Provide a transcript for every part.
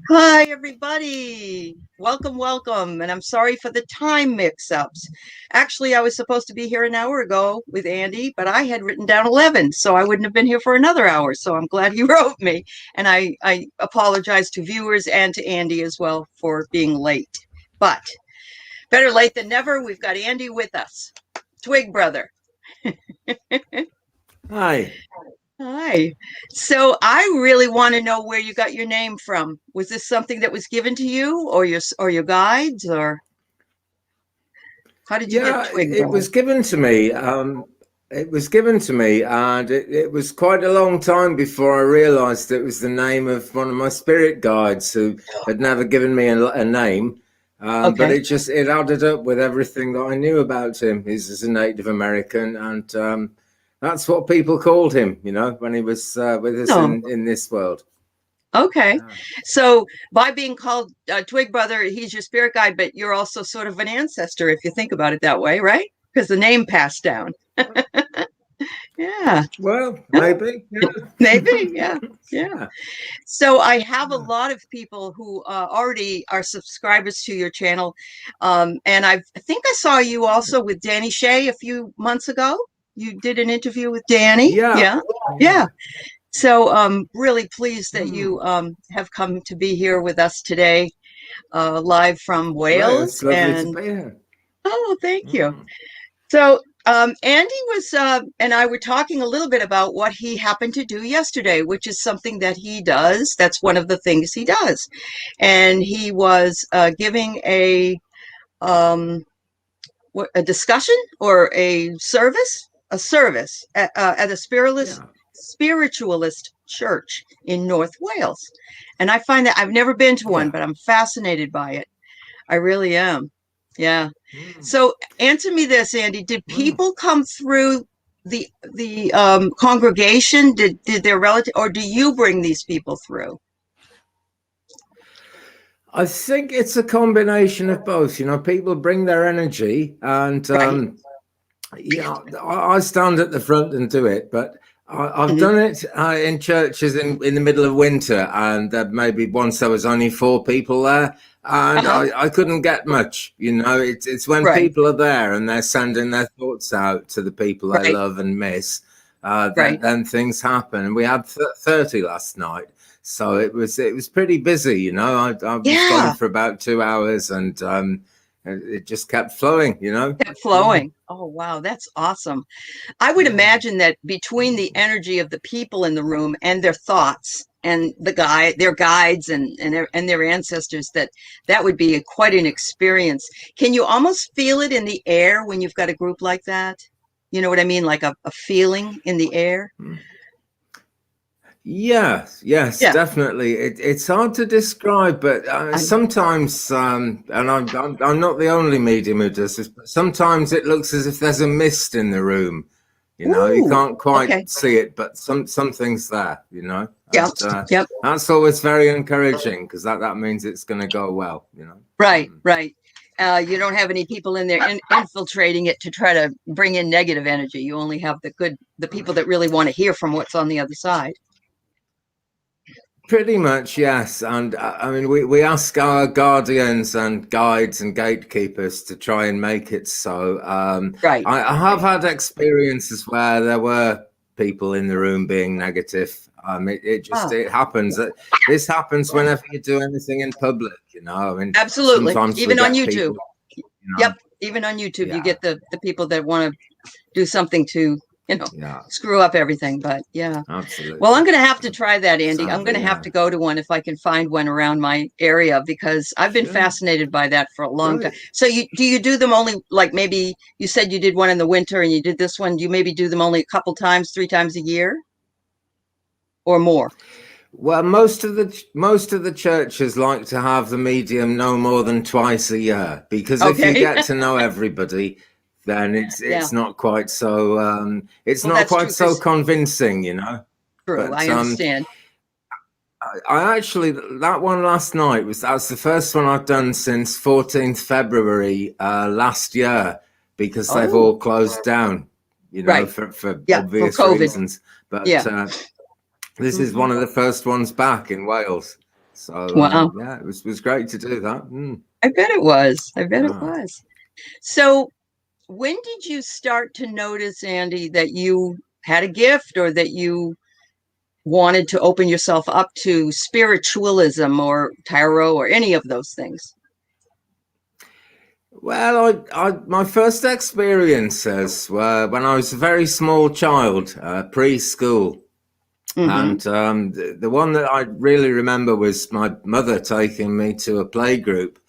Hi, everybody. Welcome, welcome. And I'm sorry for the time mix-ups. Actually, I was supposed to be here an hour ago with Andy, but I had written down 11, so I wouldn't have been here for another hour. So I'm glad he wrote me. And I apologize to viewers and to Andy as well for being late. But better late than never. We've got Andy with us. Twig brother. Hi. Hi. So I really want to know where you got your name from. Was this something that was given to you or your guides, or how did you get Yeah, Twig it brother? was given to me. It was given to me, and it was quite a long time before I realised it was the name of one of my spirit guides who had never given me a name. But Okay. it added up with everything that I knew about him. He's a Native American, and that's what people called him. When he was with us Oh, in this world. okay. Yeah. So by being called Twig brother, he's your spirit guide, but you're also sort of an ancestor if you think about it that way, right? Because the name passed down. Yeah. Well, maybe. Maybe. Yeah. Yeah. Yeah. So I have a Yeah. lot of people who already are subscribers to your channel, and I think I saw you also with Danny Shea a few months ago. You did an interview with Danny, Yeah. yeah, Yeah. yeah. So really pleased that Mm. you have come to be here with us today, live from Well, Wales. it's lovely to And be here. oh, thank you. Mm. So, Andy was and I were talking a little bit about what he happened to do yesterday, which is something that he does. That's one of the things he does. And he was giving um, a discussion or a service at a Yeah. spiritualist church in North Wales. And I find that I've never been to one, Yeah. but I'm fascinated by it. I really am. Yeah. Mm. So answer me this, Andy. Did Mm. people come through the congregation? Did their relative, or do you bring these people through? I think it's a combination of both. People bring their energy, and Right. I stand at the front and do it. But I've Hmm. done it in churches in the middle of winter, and maybe once there was only 4 people there, and Uh-huh. I couldn't get much. It's when Right. people are there and they're sending their thoughts out to the people they Right. love and miss. Then Right. then things happen, and we had 30 last night. So it was pretty busy. I was going Yeah. for about 2 hours, and it just kept flowing. Kept Mm, flowing. Oh, wow. That's awesome. I would yeah. imagine that between the energy of the people in the room and their thoughts and their guides and their ancestors, that would be quite an experience. Can you almost feel it in the air when you've got a group like that? You know what I mean? Like a feeling in the air? Mm. Yes, Yeah. definitely. It's hard to describe, but I know. sometimes, and I'm not the only medium who does this, but sometimes it looks as if there's a mist in the room. You Ooh. can't quite Okay. see it, but something's there. Yep. And Yep. that's always very encouraging because that means it's going to go well. Right. Mm. Right. You don't have any people in there infiltrating it to try to bring in negative energy. You only have the people that really want to hear from what's on the other side. Pretty much, yes. And I mean, we ask our guardians and guides and gatekeepers to try and make it so. Right. I have had experiences where there were people in the room being negative. Ah, It happens. This happens whenever you do anything in public. I mean, absolutely. sometimes we Even on get YouTube. people. Yep. Even on YouTube, you Yeah, get the people that want to do something to, yeah, screw up everything. But yeah. Well, I'm absolutely. going to have to try that, Andy. I'm going to Sadly, have yeah. to go to one if I can find one around my area because I've been Sure. fascinated by that for a long time. Great. So do you do them only like maybe you said you did one in the winter and you did this one? Do you maybe do them only a couple times, 3 times a year or more? Well, most of the churches like to have the medium no more than twice a year because if you Okay. get to know everybody, then it's Yeah. it's not quite so it's Well, not that's quite true so because convincing. true. But I understand. I actually that one last night that's the first one I've done since 14th February last year because they've Oh, all closed down, right. for Yeah. For obvious COVID. reasons. But Yeah. this is Hmm. one of the first ones back in Wales. So Wow. yeah, it was great to do that. I bet it was. I bet it Yeah. was. So when did you start to notice, Andy, that you had a gift or that you wanted to open yourself up to spiritualism or tarot or any of those things? Well, my first experiences were when I was a very small child, preschool. Mm-hmm. And the one that I really remember was my mother taking me to a play group.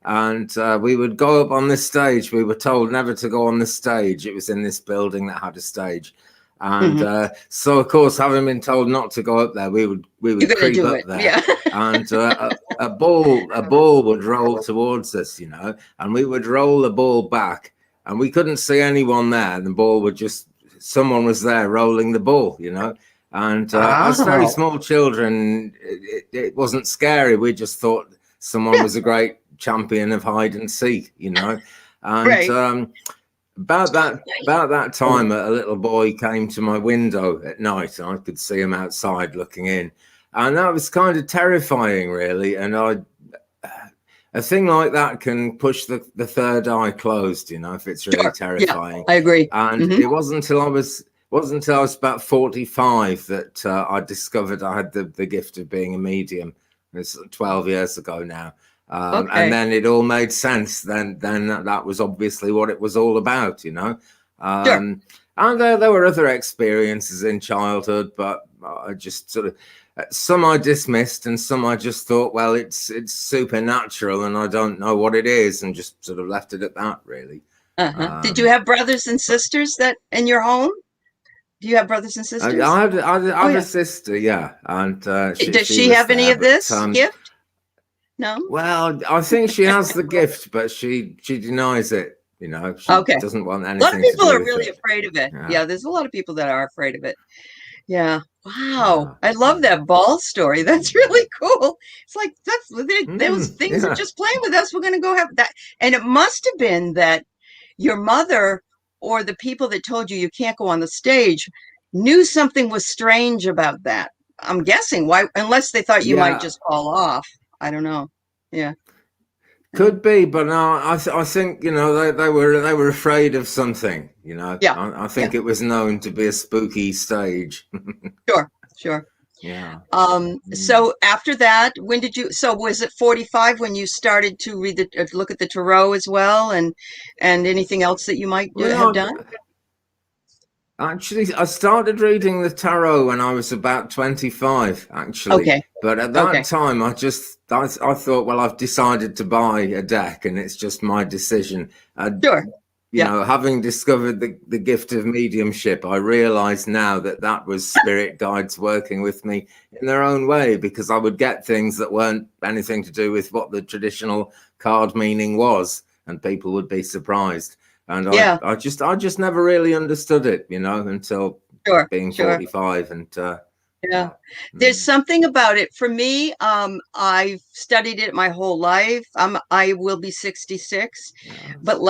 And we would go up on this stage. We were told never to go on the stage. It was in this building that had a stage. And Mm-hmm. so, of course, having been told not to go up there, we You're would gonna creep do up it. there. Yeah. And a ball would roll towards us, and we would roll the ball back. And we couldn't see anyone there. And the ball would someone was there rolling the ball. And as very Oh, small children, it wasn't scary. We just thought someone yeah, was a great champion of hide and seek. And right. about that time, a little boy came to my window at night, and I could see him outside looking in, and that was kind of terrifying, really. And a thing like that can push the third eye closed, if it's really Sure. Yeah, terrifying. I agree. And Mm-hmm. it wasn't until I was about 45 that I discovered I had the gift of being a medium. It's 12 years ago now. And Okay. then it all made sense. Then that was obviously what it was all about. Sure. And there were other experiences in childhood, but I just sort of some I dismissed, and some I just thought, well, it's supernatural, and I don't know what it is, and just sort of left it at that, really. Uh-huh. Did you Um, have brothers and sisters that in your home? Do you have brothers and I, sisters? I, had, I Oh have a yeah. sister, yeah, and Does she she was have any there, of but this gift? No? well, I think she has the gift, but she denies it. She Okay. doesn't want A lot of anything to people do are with really it. afraid of it. Yeah, Yeah, there's a lot of people that are afraid of it. Yeah. Wow. yeah, I love that ball story. That's really cool. It's like those things are yeah. just playing with us. We're gonna go have that. And it must have been that your mother or the people that told you you can't go on the stage knew something was strange about that. I'm guessing why, unless they thought you might Yeah, just fall off. I don't know. Yeah. Yeah. could be, but no, I think they were afraid of something. Yeah. I Yeah. think it was known to be a spooky stage. Sure. Sure. Yeah. So after that, so was it 45 when you started to look at the tarot as well and anything else that you might have Well, done? actually, I started reading the tarot when I was about 25, actually. Okay. But at that Okay. time, I thought, well, I've decided to buy a deck, and it's just my decision. Sure. Yeah. Having discovered the gift of mediumship, I realize now that was spirit guides working with me in their own way, because I would get things that weren't anything to do with what the traditional card meaning was, and people would be surprised. And Yeah. I just never really understood it, until Sure. being Sure. 45, and Yeah. yeah. There's Mm, something about it. For me, I've studied it my whole life. I will be 66, yeah. but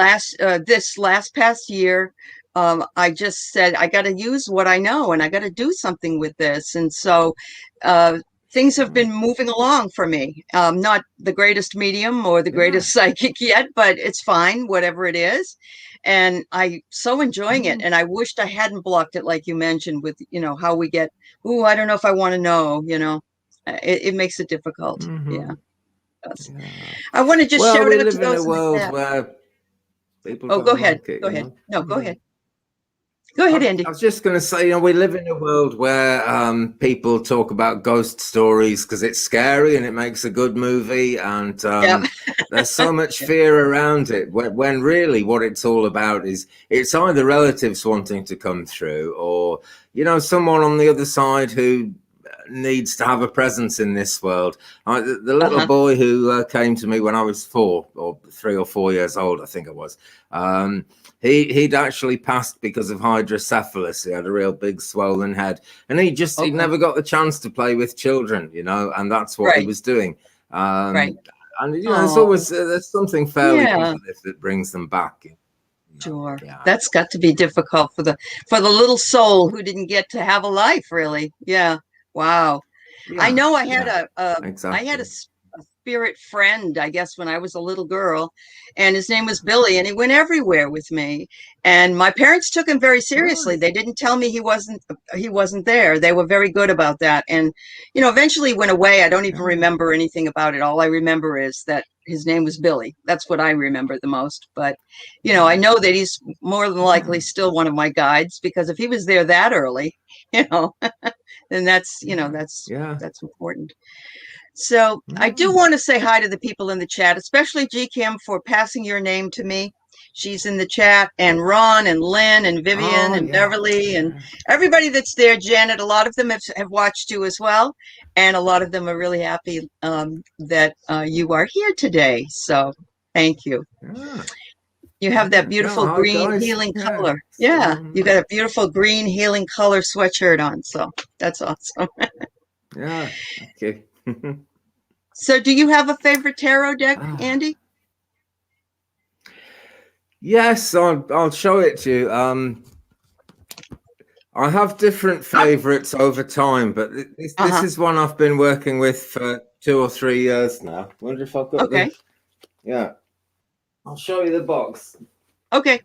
this last past year, I just said I got to use what I know and I got to do something with this. And so, uh, things have Mm, been moving along for me. Not the greatest medium or the yeah. greatest psychic yet, but it's fine, whatever it is. And I so enjoying it. Mm, And I wished I hadn't blocked it, like you mentioned, with how we get, oh, I don't know if I want to know. It makes it difficult. Yeah. mhm, It does. yeah. I want to just Well, shout we out to live in a those in the world chat. where people Oh, go don't ahead. like it, Go ahead. No, go Mhm. ahead. Go ahead, I Andy. was just going to say, we live in a world where people talk about ghost stories because it's scary and it makes a good movie, and Yeah. there's so much Yeah. fear around it. When really, what it's all about is it's either relatives wanting to come through, or someone on the other side who needs to have a presence in this world. The little Uh-huh. boy who came to me when I was 3 or 4 years old, I think it was. He'd actually passed because of hydrocephalus. He had a real big swollen head, and he'd Okay. never got the chance to play with children, and that's what he Right. was doing. Right. And there's Oh, always there's something fairly yeah. positive that brings them back. Sure. Yeah. That's got to be difficult for the little soul who didn't get to have a life, really. Yeah. Wow. I Yeah, know I had yeah, I had exactly. a spirit friend, I guess, when I was a little girl, and his name was Billy, and he went everywhere with me. And my parents took him very seriously. Right. They didn't tell me he wasn't there. They were very good about that. And eventually he went away. I don't even Yeah. remember anything about it. All I remember is that his name was Billy. That's what I remember the most. But I know that he's more than likely Yeah. still one of my guides, because if he was there that early, you know, then Yeah. that's Yeah. that's important. So I do Mm. want to say hi to the people in the chat, especially G Kim for passing your name to me. She's in the chat, and Ron and Lynn and Vivian Oh, and yeah. Beverly and Yeah. everybody that's there. Janet, a lot of them have watched you as well. And a lot of them are really happy that you are here today. So thank you. Yeah. You have that Yeah. Yeah. beautiful Hi, green guys. healing Yeah. color. Yeah, So, you got a beautiful green healing color sweatshirt on. So that's awesome. yeah. Okay. So do you have a favorite tarot deck, Ah. Andy? Yes, I'll show it to you. I have different favorites over time, but this Uh-huh. is one I've been working with for 2 or 3 years now. Wonder if I've got Okay. the. Yeah, I'll show you the box. Okay.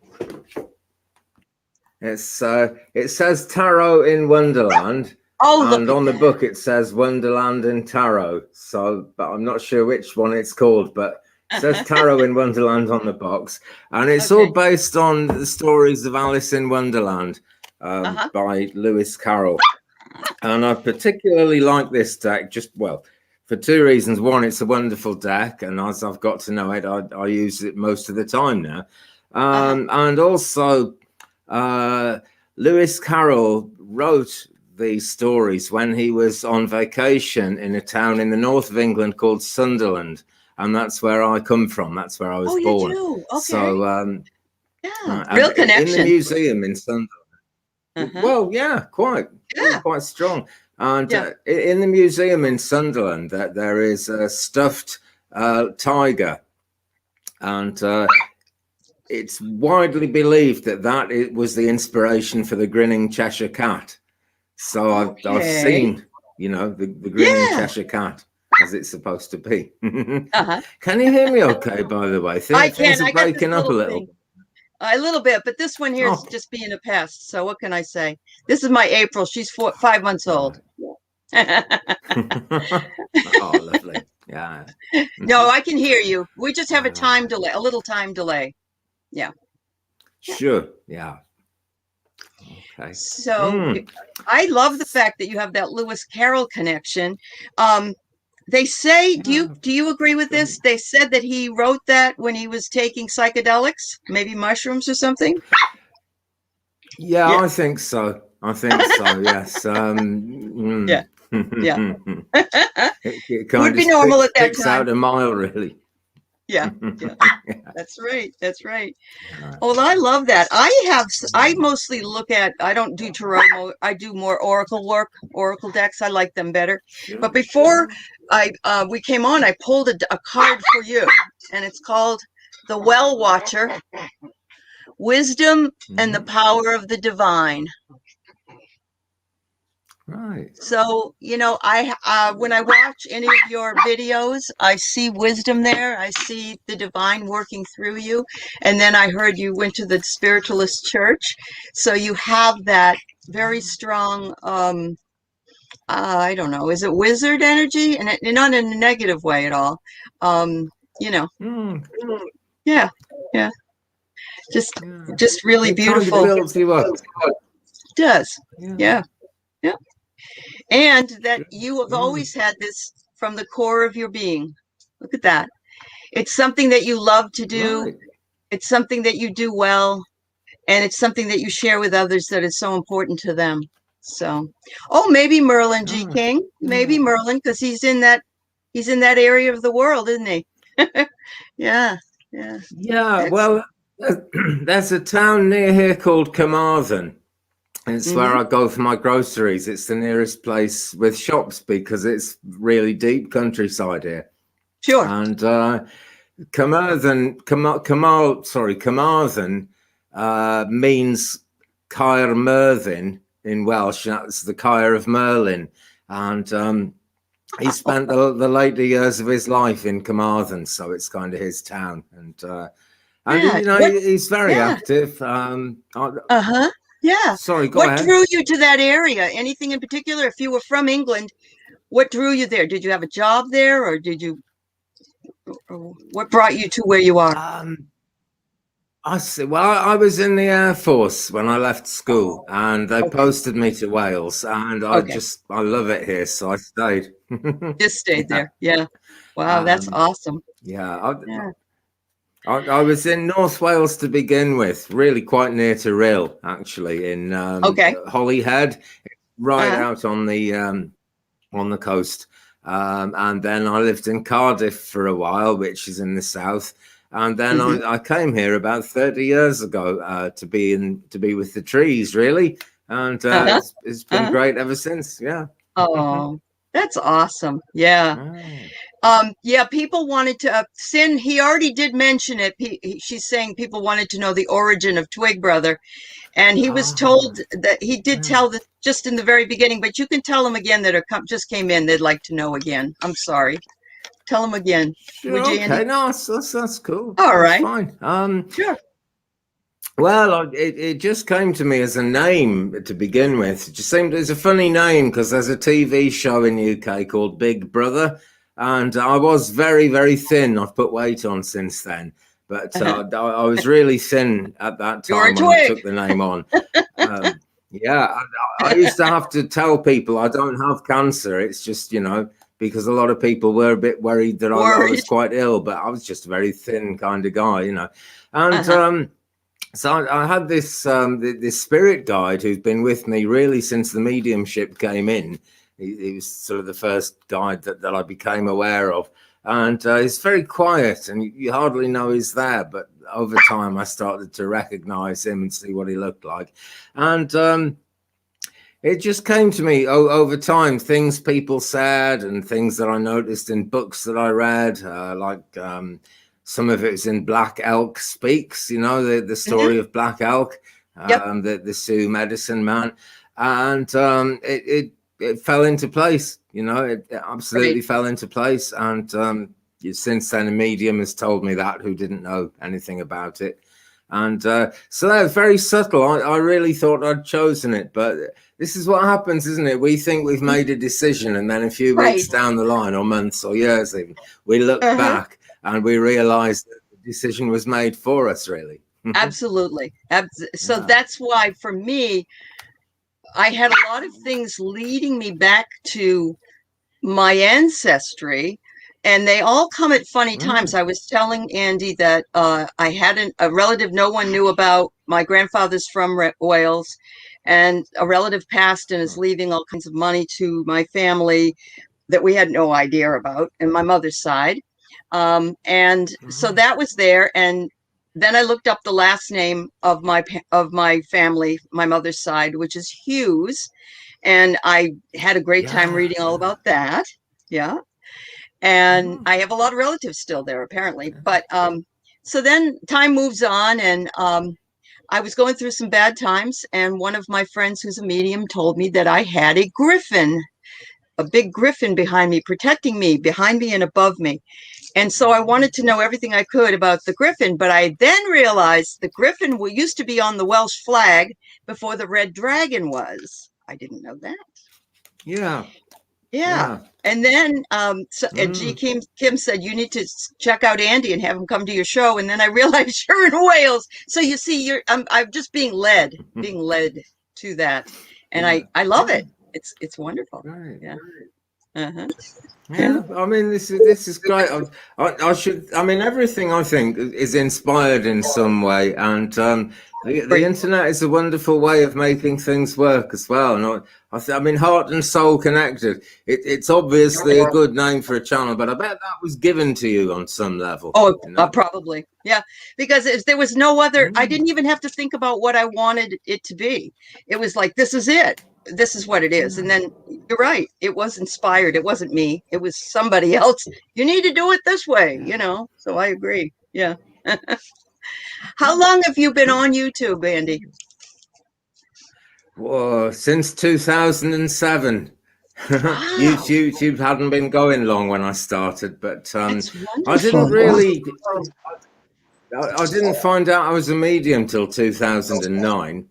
It says Tarot in Wonderland, Oh, look and at on the that. book it says Wonderland and Tarot. So, but I'm not sure which one it's called, but it says Tarot in Wonderland on the box, and it's all Okay. based on the stories of Alice in Wonderland Uh-huh. by Lewis Carroll. And I particularly like this deck, for two reasons. One, it's a wonderful deck, and as I've got to know it, I use it most of the time now. Uh-huh. And also, uh, Lewis Carroll wrote these stories when he was on vacation in a town in the north of England called Sunderland. And that's where I come from. That's where I was Oh, you born. do. Okay. So, Yeah. and Real in the connection. museum in Sunderland, Uh-huh. well, yeah, Yeah. quite strong. And Yeah. in the museum in Sunderland, there is a stuffed tiger, and it's widely believed that it was the inspiration for the grinning Cheshire cat. So I've Okay. seen, the grinning Yeah. Cheshire cat as it's supposed to be. Uh-huh. Can you hear me okay, by the way? I Things can. are I got this breaking up a little little thing. bit. A little bit, but this one here is Oh, just being a pest. So what can I say? This is my April. She's 5 months old. right. Oh, lovely. Yeah. No, I can hear you. We just have a time Ah, delay, a little time delay. Yeah. Yeah. sure. Yeah. Okay. So Mm. I love the fact that you have that Lewis Carroll connection. Um, they say, Yeah. do you agree with this? They said that he wrote that when he was taking psychedelics, maybe mushrooms or something. Yeah, Yeah. I think so. I think so. Yes. Yeah. Yeah. It Would kind of be normal at that sticks time. out a mile, really. Yeah. Yeah. That's right. That's right. Yeah. Oh, well, I love that. I mostly look at, I don't do tarot, I do more oracle work, oracle decks. I like them better. But Sure. before we came on, I pulled a card for you, and it's called the Well Watcher, Wisdom and the Hmm. Power of the Divine. Right. So, when I watch any of your videos, I see wisdom there. I see the divine working through you. And then I heard you went to the spiritualist church. So you have that very strong, I don't know, is it wizard energy? And not in a negative way at all. Um, you know, Mm. yeah, yeah, just, Yeah. just really It kind of beautiful. It builds you up. does. Yeah. Yeah, yeah. And that Sure. you have Mm. always had this from the core of your being. Look at that. It's something that you love to do. Right. It's something that you do well, and it's something that you share with others that is so important to them. So, oh, maybe Merlin G. Ah, King, maybe yeah. Merlin, because he's in that area of the world, isn't he? Yeah, yeah. Yeah. Excellent. Well, there's a town near here called Carmarthen. It's where Mm-hmm. I go for my groceries. It's the nearest place with shops because it's really deep countryside here. Sure. And Carmarthen means Caer Merddin in Welsh. That's the Caer of Merlin. And he spent the later years of his life in Carmarthen, so it's kind of his town. And Yeah. you know, What? he's very Yeah. active. Uh-huh. Yeah. Sorry, go What ahead. drew you to that area? Anything in particular? If you were from England, what drew you there? Did you have a job there, or what brought you to where you are? Um, I see. Well, I was in the Air Force when I left school, Oh, and they okay. posted me to Wales, and Okay. I love it here, so I stayed. Just stayed Yeah. there. Yeah. Wow, that's Um, awesome. yeah. Yeah. I was in North Wales to begin with, really quite near to Rhyl, actually, in Okay. Holyhead, right Uh-huh. out on the coast. And then I lived in Cardiff for a while, which is in the south. And then Hmm. I came here about 30 years ago to be with the trees, really. And Uh-huh. it's been Uh-huh. great ever since. Yeah. Oh, that's awesome. Yeah. Ah. Yeah, people wanted to Sin, he already did mention it. She's saying people wanted to know the origin of Twig Brother, and he was Ah. told that he did Yeah. tell this just in the very beginning, but you can tell them again that just came in. They'd like to know again. I'm sorry. Tell them again. Sure. Would you, Okay. Andy? No, that's cool. All That's right. fine. Sure. Well, it just came to me as a name to begin with. It just seemed it's a funny name because there's a TV show in UK called Big Brother, and I was very, very thin. I've put weight on since then, but Uh-huh. I was really thin at that You're a time when I twig. took the name on. Yeah, I used to have to tell people I don't have cancer. It's just, because a lot of people were a bit worried that I Worried. was quite ill, but I was just a very thin kind of guy. And Uh-huh. so I had this spirit guide who's been with me really since the mediumship came in. He was sort of the first guide that I became aware of. And he's very quiet and you hardly know he's there. But over time, I started to recognize him and see what he looked like. And it just came to me over time, things people said and things that I noticed in books that I read, some of it was in Black Elk Speaks, the Hmm. story of Black Elk, Yep. the Sioux medicine man. And it fell into place, it Right. absolutely fell into place. And since then, a medium has told me that who didn't know anything about it. And so that was very subtle. I really thought I'd chosen it, but this is what happens, isn't it? We think we've made a decision, and then a few Right. weeks down the line, or months, or years even, we look Uh-huh. back and we realize that the decision was made for us, really. Absolutely. So Yeah. that's why for me, I had a lot of things leading me back to my ancestry, and they all come at funny times. Mm. I was telling Andy that I had a relative no one knew about. My grandfather's from Wales, and a relative passed and is leaving all kinds of money to my family that we had no idea about, and my mother's side. And so Mm-hmm. that was there, and then I looked up the last name of my family, my mother's side, which is Hughes, and I had a great time Yeah, reading all yeah. about that. Yeah. And Mm-hmm. I have a lot of relatives still there, apparently. But so then time moves on, and I was going through some bad times, and one of my friends who's a medium told me that I had a big griffin behind me, protecting me, behind me and above me. And so I wanted to know everything I could about the griffin, but I then realized the griffin used to be on the Welsh flag before the red dragon was. I didn't know that. Yeah, Yeah. yeah. And then and G. Mm. Kim said, you need to check out Andy and have him come to your show. And then I realized you're in Wales. So you see, I'm just being led to that. And Yeah, I love yeah. it. It's wonderful. Right. Yeah. Uh-huh. Yeah. Yeah, I mean, this is great. I should. I mean, everything I think is inspired in some way, and the Great. internet is a wonderful way of making things work as well. And I mean, heart and soul connected. It's obviously a good name for a channel, but I bet that was given to you on some level. Oh, You know. probably. Yeah. Because if there was no other, I Mm. didn't even have to think about what I wanted it to be. It was like, this is it. This is what it is. And Yeah. then you're right. It was inspired. It wasn't me. It was somebody else. You need to do it this way, Yeah. So I agree. Yeah. How long have you been on YouTube, Andy? Whoa, since 2007. Wow, YouTube hadn't been going long when I started, but that's I didn't wonderful. really. I didn't find out I was a medium till 2009.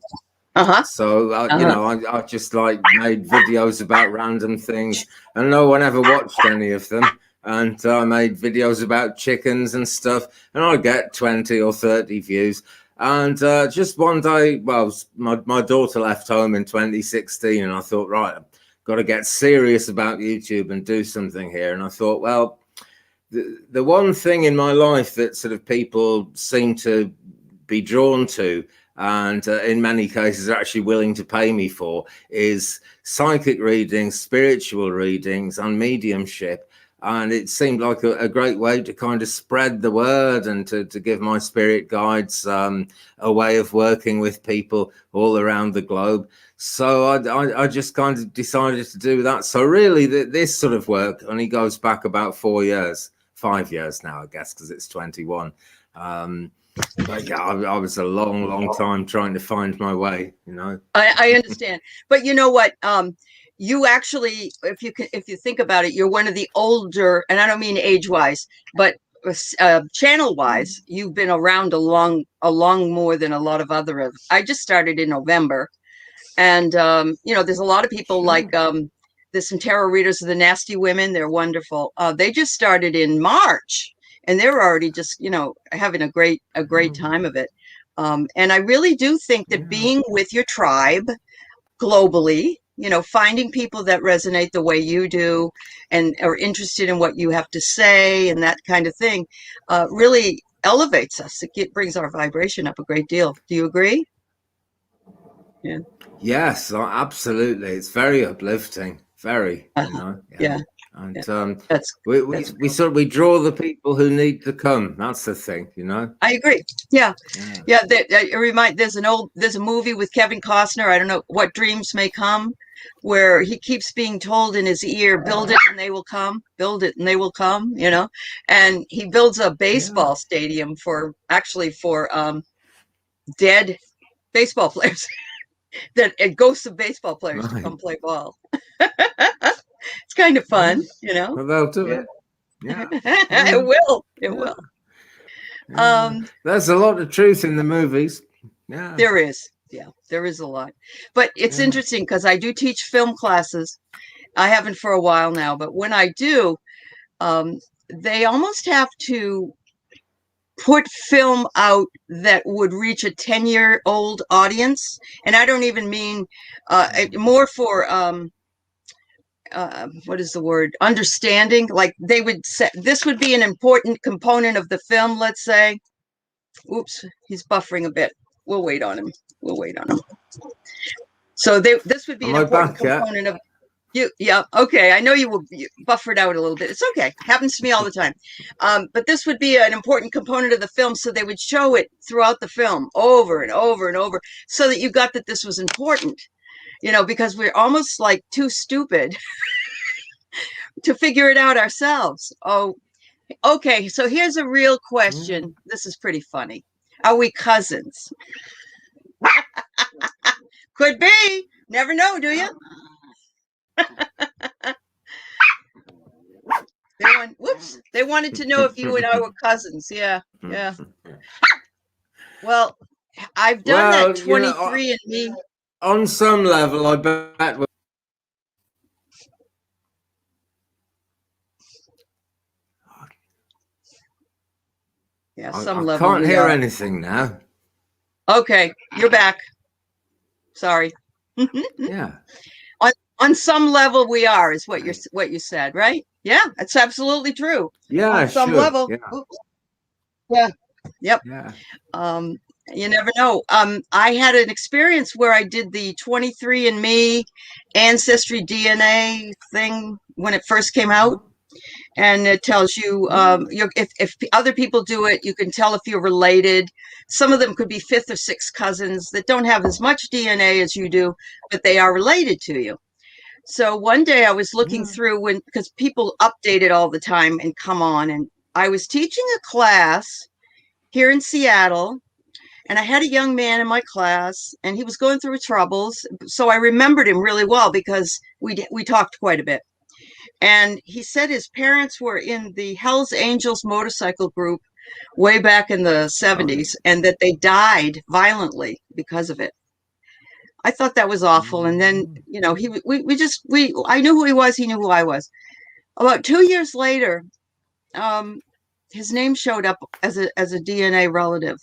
Uh-huh. So Uh-huh. I just like made videos about random things, and no one ever watched any of them. And I made videos about chickens and stuff, and I get 20 or 30 views. And just one day, well, my daughter left home in 2016, and I thought, right, I've got to get serious about YouTube and do something here. And I thought, well, the one thing in my life that sort of people seem to be drawn to, and in many cases are actually willing to pay me for, is psychic readings, spiritual readings, and mediumship. And it seemed like a great way to kind of spread the word and to give my spirit guides a way of working with people all around the globe. So I just kind of decided to do that. So really, this sort of work only goes back about 4 years, 5 years now, I guess, because it's 21. But yeah, I was a long time trying to find my way, you know. I understand. But you know what? You actually, if you think about it, you're one of the older, and I don't mean age-wise, but channel-wise, you've been around a long more than a lot of other. I just started in November, and there's a lot of people like there's some tarot readers of the Nasty Women. They're wonderful. They just started in March, and they're already just having a great time of it. And I really do think that Yeah. being with your tribe globally, finding people that resonate the way you do and are interested in what you have to say and that kind of thing, really elevates us. Brings our vibration up a great deal. Do you agree? Yeah. Yes, absolutely. It's very uplifting. Very, Uh-huh. yeah. Yeah. Yeah. And That's we that's we sort of we draw the people who need to come. That's the thing, you know. I agree. Yeah. Yeah. Yeah. There's a movie with Kevin Costner. I don't know, What Dreams May Come, where he keeps being told in his ear, build it and they will come, build it and they will come, and he builds a Yeah. baseball stadium for dead baseball players that ghosts of baseball players to Right. come play ball. It's kind of Yeah. fun, Well, they'll do Yeah. it. Yeah. It Yeah. will. It Yeah. will. Yeah. Um, There's a lot of truth in the movies. Yeah. There is. Yeah, there is a lot. But it's Yeah. interesting because I do teach film classes. I haven't for a while now, but when I do, um, they almost have to put film out that would reach a 10-year-old audience. And I don't even mean more for what is the word? Understanding. Like they would say this would be an important component of the film, let's say. Oops, he's buffering a bit. We'll wait on him. We'll wait on him. So this would be Am an I important back yet? component of you. Yeah. Okay. I know you buffered out a little bit. It's okay. Happens to me all the time. But this would be an important component of the film. So they would show it throughout the film over and over and over so that you got that this was important, because we're almost like too stupid to figure it out ourselves. Oh, okay. So here's a real Yeah. question. This is pretty funny. Are we cousins? Could be. Never know, do you? They wanted to know if you and I were cousins. Yeah, yeah. Well, I've done that Well, 23 and me. on some level, I bet. Yeah, I, some I level can't we hear are. anything now. Okay, you're back. Sorry. Yeah. On some level we are is Okay. what you said, right? Yeah, that's absolutely true. On Yeah, some sure. level. Yeah. Oops. Yeah. Yep. Yeah. Um, you never know. I had an experience where I did the 23 and me ancestry DNA thing when it first came out. And it tells you if other people do it, you can tell if you're related. Some of them could be fifth or sixth cousins that don't have as much DNA as you do, but they are related to you. So one day I was looking Yeah. through because people update it all the time and come on, and I was teaching a class here in Seattle, And I had a young man in my class, and he was going through troubles. So I remembered him really well because we talked quite a bit. And he said his parents were in the Hells Angels motorcycle group way back in the Oh, yeah. 70s, and that they died violently because of it. I thought that was awful. And then, Mm. I knew who he was. He knew who I was. About 2 years later, um, his name showed up as a DNA relative.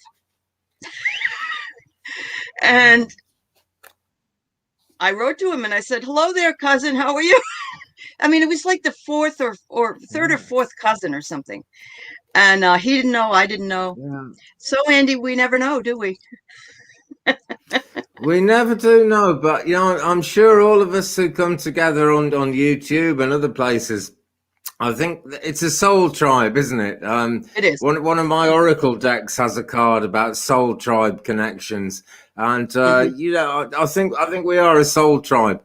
And I wrote to him and I said, "Hello there, cousin. How are you?" I mean, it was like the fourth or third or Yeah. fourth cousin or something. And he didn't know. I didn't know. Yeah. So, Andy, we never know, do we? We never do know, but I'm sure all of us who come together on YouTube and other places, I think it's a soul tribe, isn't it? It is. One of my oracle decks has a card about soul tribe connections, and Hmm. I think we are a soul tribe,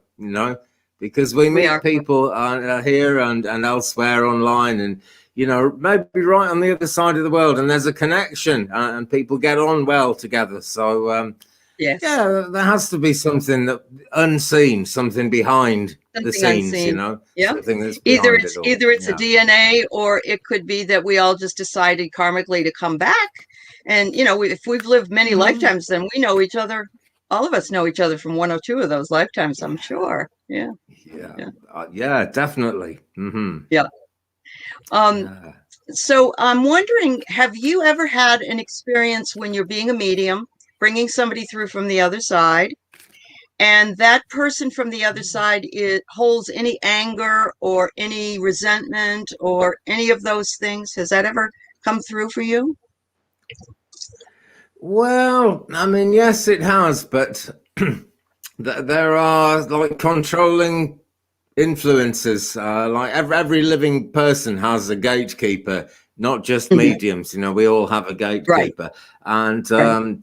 because we We meet are. people here and elsewhere online, and maybe right on the other side of the world, and there's a connection, and people get on well together. So Yes. yeah, there has to be something that unseen, something behind the Something scenes, unseen. Yeah. something that's Either behind it's it all. either it's a Yeah. DNA, or it could be that we all just decided karmically to come back. And if we've lived many Mhm. lifetimes, then we know each other. All of us know each other from one or two of those lifetimes, I'm sure. Yeah. Yeah, Yeah. yeah, definitely. Yeah. Um, Yeah. so I'm wondering, have you ever had an experience when you're being a medium, bringing somebody through from the other side, and that person from the other side holds any anger or any resentment or any of those things? Has that ever come through for you? Well, I mean, yes, it has, but there are like controlling influences. Like every living person has a gatekeeper, not just Mhm. mediums. We all have a Right, gatekeeper, and right.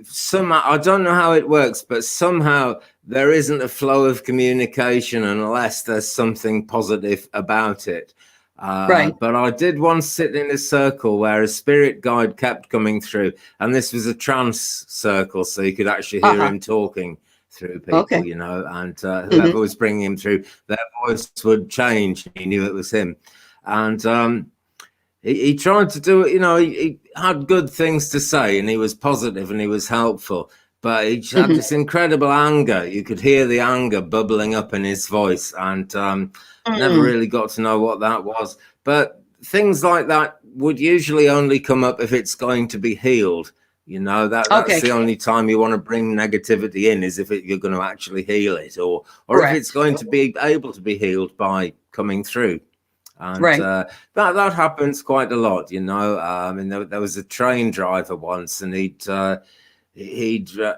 somehow I don't know how it works, but somehow there isn't a flow of communication unless there's something positive about it. Right. But I did once sit in a circle where a spirit guide kept coming through, and this was a trance circle, so you could actually hear Uh-huh. him talking through people, Okay. and Hmm. whoever was bringing him through, their voice would change. He knew it was him, and he tried to do it. He had good things to say, and he was positive and he was helpful. But he just had Hmm. this incredible anger. You could hear the anger bubbling up in his voice, and never Mm. really got to know what that was. But things like that would usually only come up if it's going to be healed. That's Okay. the only time you want to bring negativity in, is if you're going to actually heal it, or if it's Correct. going to be able to be healed by coming through. And Right. that happens quite a lot. There was a train driver once, and he'd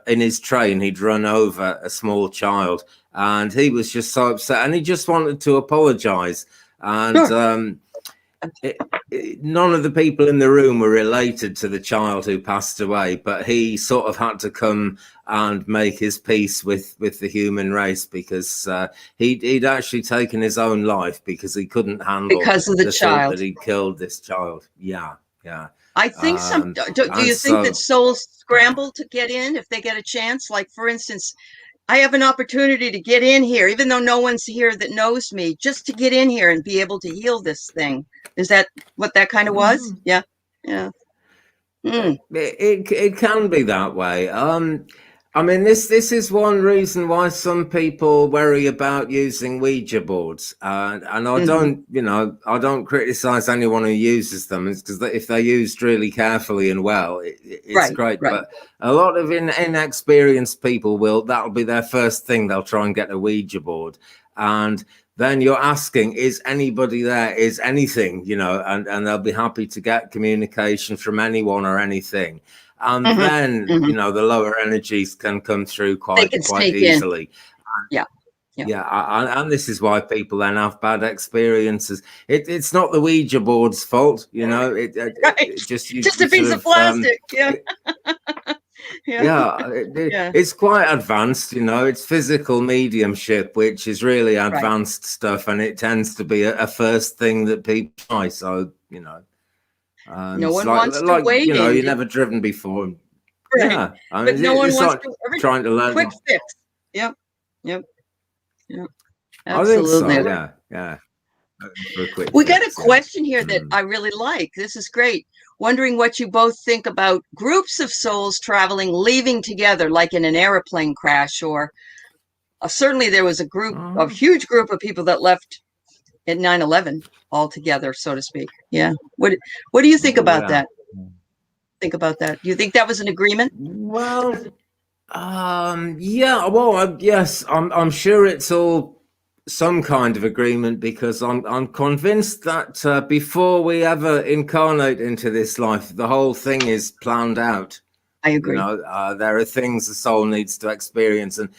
in his train he'd run over a small child, and he was just so upset, and he just wanted to apologize. And Sure. none of the people in the room were related to the child who passed away, but he sort of had to come and make his peace with the human race, because he'd actually taken his own life because he couldn't handle Because of the the thought that child. he'd killed this child. Yeah, yeah. I think Um, do and you think that so, souls yeah. scramble to get in if they get a chance? Like, for instance, I have an opportunity to get in here, even though no one's here that knows me, just to get in here and be able to heal this thing. Is that what that kind of was? Mhm. Yeah. Yeah. Mm. It can be that way. I mean, this is one reason why some people worry about using Ouija boards, and Hmm. I don't criticize anyone who uses them. It's because if they're used really carefully and well, it's Right. great. Right. But a lot of inexperienced people that'll be their first thing. They'll try and get a Ouija board, and then you're asking, is anybody there? Is anything, and they'll be happy to get communication from anyone or anything. And Hmm. then, Hmm. the lower energies can come through They quite can quite sneak in. easily. Yeah. Yeah. Yeah, and this is why people then have bad experiences. It's not the Ouija board's fault, Right. it just you, Just you a sort piece of of plastic. Yeah. Yeah. yeah, Yeah. it's quite advanced, It's physical mediumship, which is really Right. advanced stuff, and it tends to be a first thing that people try. So, No it's one wants to like wade in. you're never driven before. Right. Yeah, I But mean, no one it's wants like to, trying to quick learn. fix. Yep. Yep. Yep. I think so. Absolutely. Yeah, yeah. For a quick We got a fix. Yeah. question here that I really like. This is great. Wondering what you both think about groups of souls traveling, leaving together, like in an airplane crash, or certainly there was a huge group of people that left at 9/11 all together, so to speak. Yeah. What do you think Oh, about yeah. that? Think about that. Do you think that was an agreement? Well, yeah. Well, yes. I'm sure it's all some kind of agreement because I'm convinced that before we ever incarnate into this life, the whole thing is planned out. I You agree. know, there are things the soul needs to experience, and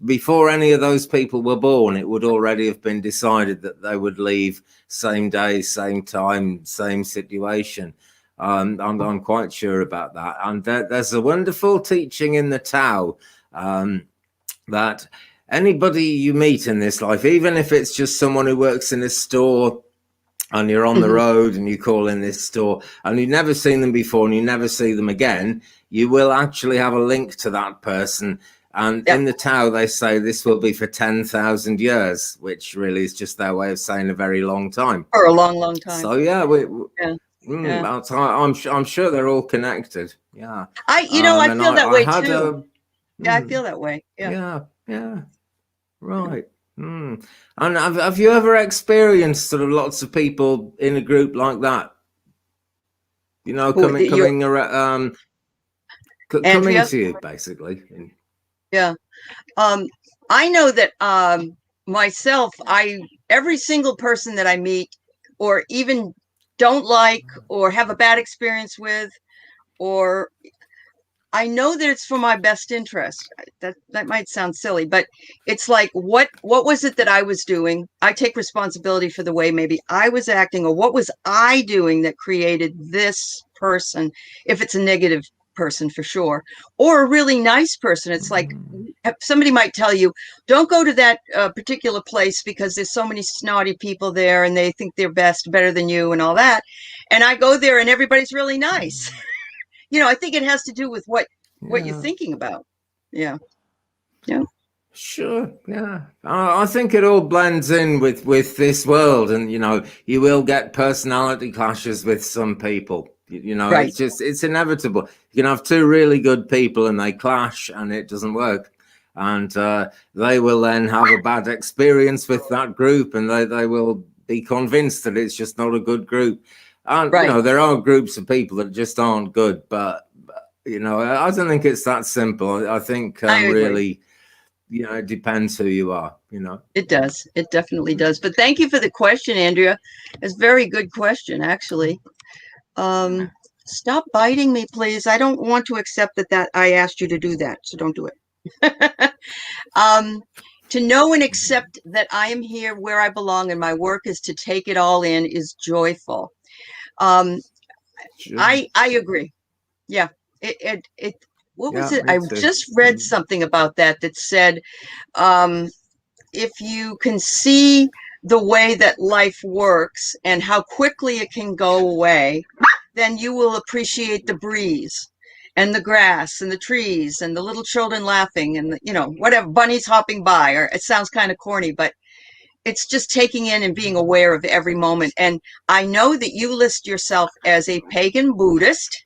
before any of those people were born, it would already have been decided that they would leave same day, same time, same situation. I'm quite sure about that. And there's a wonderful teaching in the Tao that anybody you meet in this life, even if it's just someone who works in a store and you're on the road and you call in this store and you've never seen them before and you never see them again, you will actually have a link to that person. And in the Tao, they say this will be for 10,000 years, which really is just their way of saying a very long time. For a long, long time. So, yeah, I'm sure they're all connected. Yeah. I feel that way too. I feel that way. Yeah. Yeah. Right. And have you ever experienced sort of lots of people in a group like that? You know, coming to you basically. Yeah. I know that myself, every single person that I meet or even don't like or have a bad experience with, or I know that it's for my best interest. That might sound silly, but it's like, what was it that I was doing? I take responsibility for the way maybe I was acting, or what was I doing that created this person, if it's a negative person for sure, or a really nice person. It's like somebody might tell you, don't go to that particular place because there's so many snotty people there and they think they're better than you and all that. And I go there and everybody's really nice. I think it has to do with what you're thinking about. Yeah. Sure. Yeah. I think it all blends in with this world, and you will get personality clashes with some people. Right. It's inevitable. You can have two really good people and they clash and it doesn't work, and they will then have a bad experience with that group, and they will be convinced that it's just not a good group. And there are groups of people that just aren't good, but I don't think it's that simple. I think really, it depends who you are. It does. It definitely does. But thank you for the question, Andrea. It's a very good question, actually. Stop biting me, please. I don't want to accept that I asked you to do that, so don't do it. To know and accept that I am here where I belong and my work is to take it all in is joyful. Sure. I agree. Yeah. What was it? I just read something about that said, if you can see the way that life works and how quickly it can go away, then you will appreciate the breeze and the grass and the trees and the little children laughing and whatever, bunnies hopping by. Or it sounds kind of corny, but it's just taking in and being aware of every moment. And I know that you list yourself as a pagan Buddhist,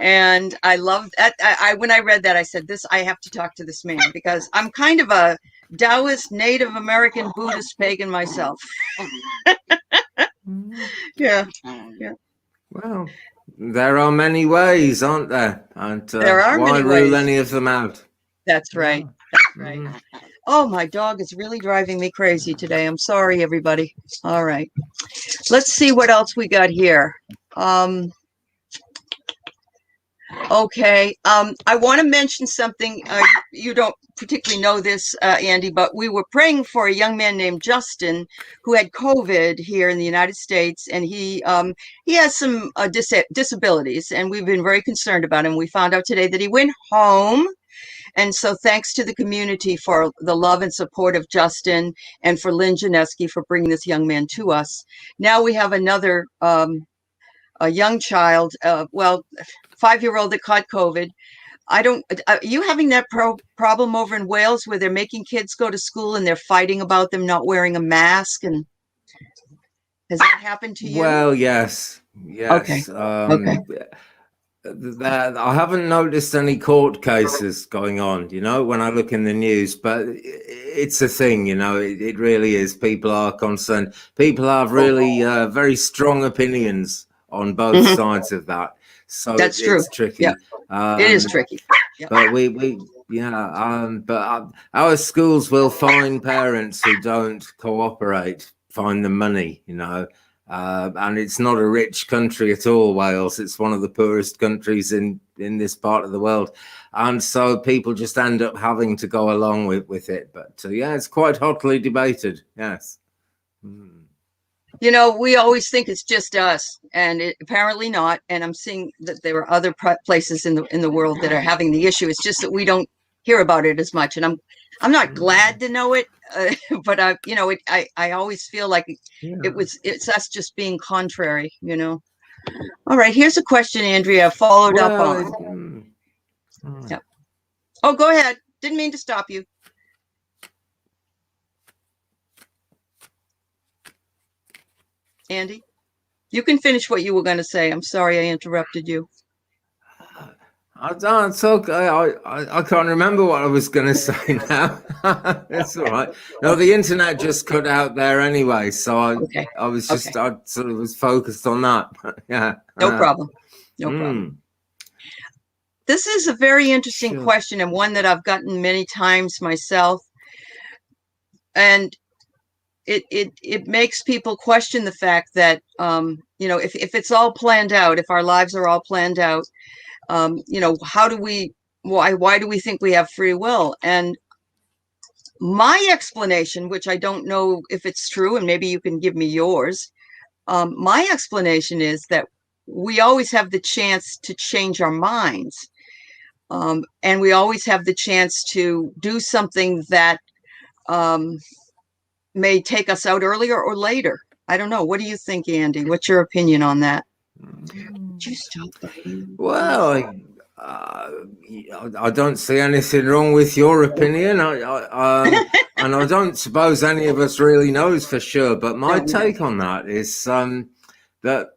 and I love that. When I read that, I said, I have to talk to this man, because I'm kind of a Taoist, Native American, Buddhist pagan myself. Yeah. Well, there are many ways, aren't there? And there are why many rule ways. Any of them out? That's right. That's right. Oh, my dog is really driving me crazy today. I'm sorry, everybody. All right. Let's see what else we got here. Okay. I want to mention something. You don't particularly know this, Andy, but we were praying for a young man named Justin who had COVID here in the United States, and he has some disabilities, and we've been very concerned about him. We found out today that he went home. And so thanks to the community for the love and support of Justin, and for Lynn Janeski for bringing this young man to us. Now we have another a young child, 5-year-old that caught COVID. I don't, are you having that problem over in Wales where they're making kids go to school and they're fighting about them not wearing a mask? And has that happened to you? Well, yes, Okay. yes. Okay. That I haven't noticed any court cases going on, when I look in the news, but it's a thing, it really is. People are concerned. People have really very strong opinions on both Mhm. sides of that. So That's true. it's Yeah, tricky. it is tricky. Yeah. But our schools will fine parents who don't cooperate, fine them money, and it's not a rich country at all, Wales. It's one of the poorest countries in this part of the world. And so people just end up having to go along with it. But it's quite hotly debated. Yes. We always think it's just us, and apparently not. And I'm seeing that there are other places in the world that are having the issue. It's just that we don't hear about it as much. And I'm not glad to know it, but I always feel like it's us just being contrary. All right, here's a question, Andrea, followed up on. Yeah. Oh, go ahead. Didn't mean to stop you. Andy, you can finish what you were going to say. I'm sorry I interrupted you. It's okay. I can't remember what I was going to say now. It's all right. No, the internet just cut out there anyway, so I was just I sort of was focused on that. Yeah. No problem. No problem. This is a very interesting question, and one that I've gotten many times myself. And it makes people question the fact that if it's all planned out, if our lives are all planned out, how do we, why do we think we have free will? And my explanation, which I don't know if it's true, and maybe you can give me yours, my explanation is that we always have the chance to change our minds. And we always have the chance to do something that may take us out earlier or later. I don't know. What do you think, Andy? What's your opinion on that? Well, I don't see anything wrong with your opinion. And I don't suppose any of us really knows for sure. But my take on that is that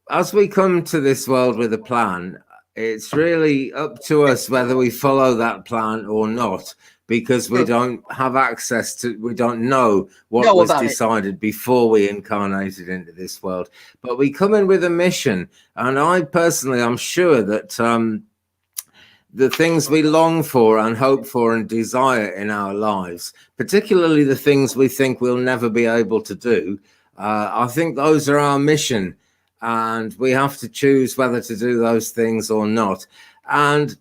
as we come to this world with a plan, it's really up to us whether we follow that plan or not, because we don't have access to, we don't know what was decided before we incarnated into this world. But we come in with a mission. And I personally, I'm sure that the things we long for and hope for and desire in our lives, particularly the things we think we'll never be able to do, I think those are our mission. And we have to choose whether to do those things or not. And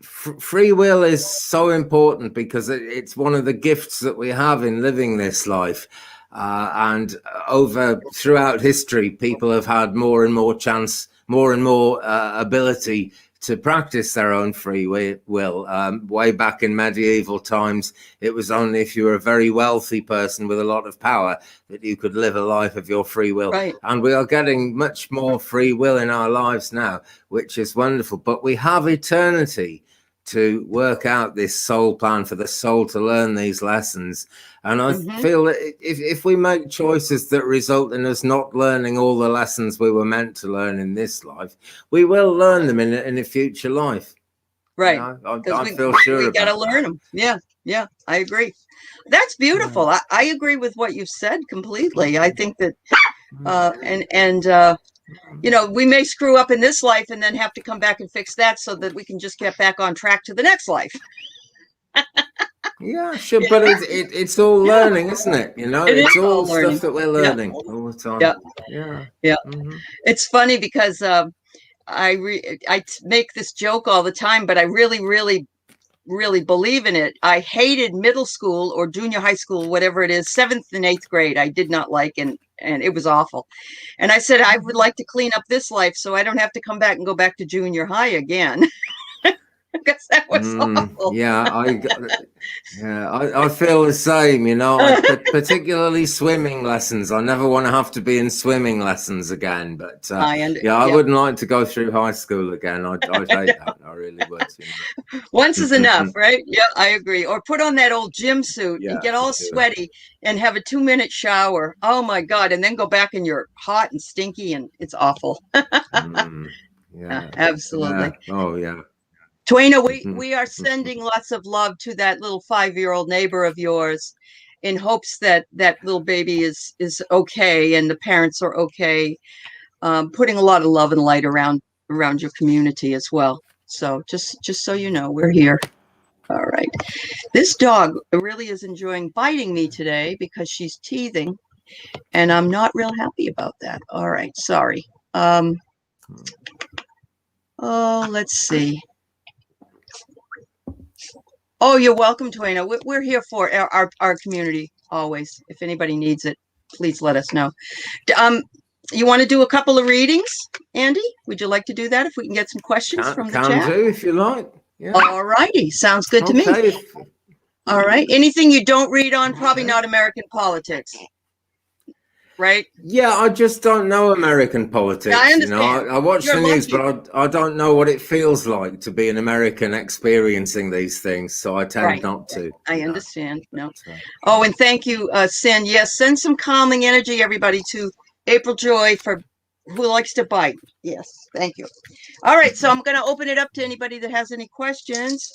free will is so important because it's one of the gifts that we have in living this life. And throughout history, people have had more and more chance, more and more ability to practice their own free will. Way back in medieval times, it was only if you were a very wealthy person with a lot of power that you could live a life of your free will. Right. And we are getting much more free will in our lives now, which is wonderful. But we have eternity to work out this soul plan for the soul to learn these lessons. And I feel that if we make choices that result in us not learning all the lessons we were meant to learn in this life, we will learn them in a future life. Right. I feel sure we got to learn them. Yeah, I agree. That's beautiful. I agree with what you've said completely. I think that, we may screw up in this life and then have to come back and fix that so that we can just get back on track to the next life. Yeah, sure, but it's all learning, isn't it? It's all stuff that we're learning all the time. Yeah. Mm-hmm. It's funny because I make this joke all the time, but I really, really, really believe in it. I hated middle school or junior high school, whatever it is, 7th and 8th grade. I did not like, and it was awful. And I said, I would like to clean up this life so I don't have to come back and go back to junior high again. because that was awful. Yeah, I feel the same, you know, particularly swimming lessons. I never want to have to be in swimming lessons again. But I wouldn't like to go through high school again. I'd hate that. I really would. You know? Once is enough, right? Yeah, I agree. Or put on that old gym suit and get all sure. sweaty and have a 2-minute shower. Oh my God. And then go back and you're hot and stinky and it's awful. Yeah, absolutely. Oh, yeah. Twaina, we are sending lots of love to that little 5-year-old neighbor of yours in hopes that that little baby is okay and the parents are okay. Putting a lot of love and light around your community as well. So just so you know, we're here. All right. This dog really is enjoying biting me today because she's teething, and I'm not real happy about that. All right. Sorry. Let's see. Oh, you're welcome, Twaina. We're here for our community always. If anybody needs it, please let us know. You want to do a couple of readings, Andy? Would you like to do that if we can get some questions from the chat? Can do if you like. Yeah. All righty. Sounds good to me. All right. Anything you don't read on, probably not American politics. Right? Yeah, I just don't know American politics. Yeah, I understand. You know, I watch the news, but I don't know what it feels like to be an American experiencing these things, so I tend not to. I understand. No. Oh, and thank you, Sin. Yes, send some calming energy, everybody, to April Joy who likes to bite. Yes, thank you. All right, so I'm going to open it up to anybody that has any questions.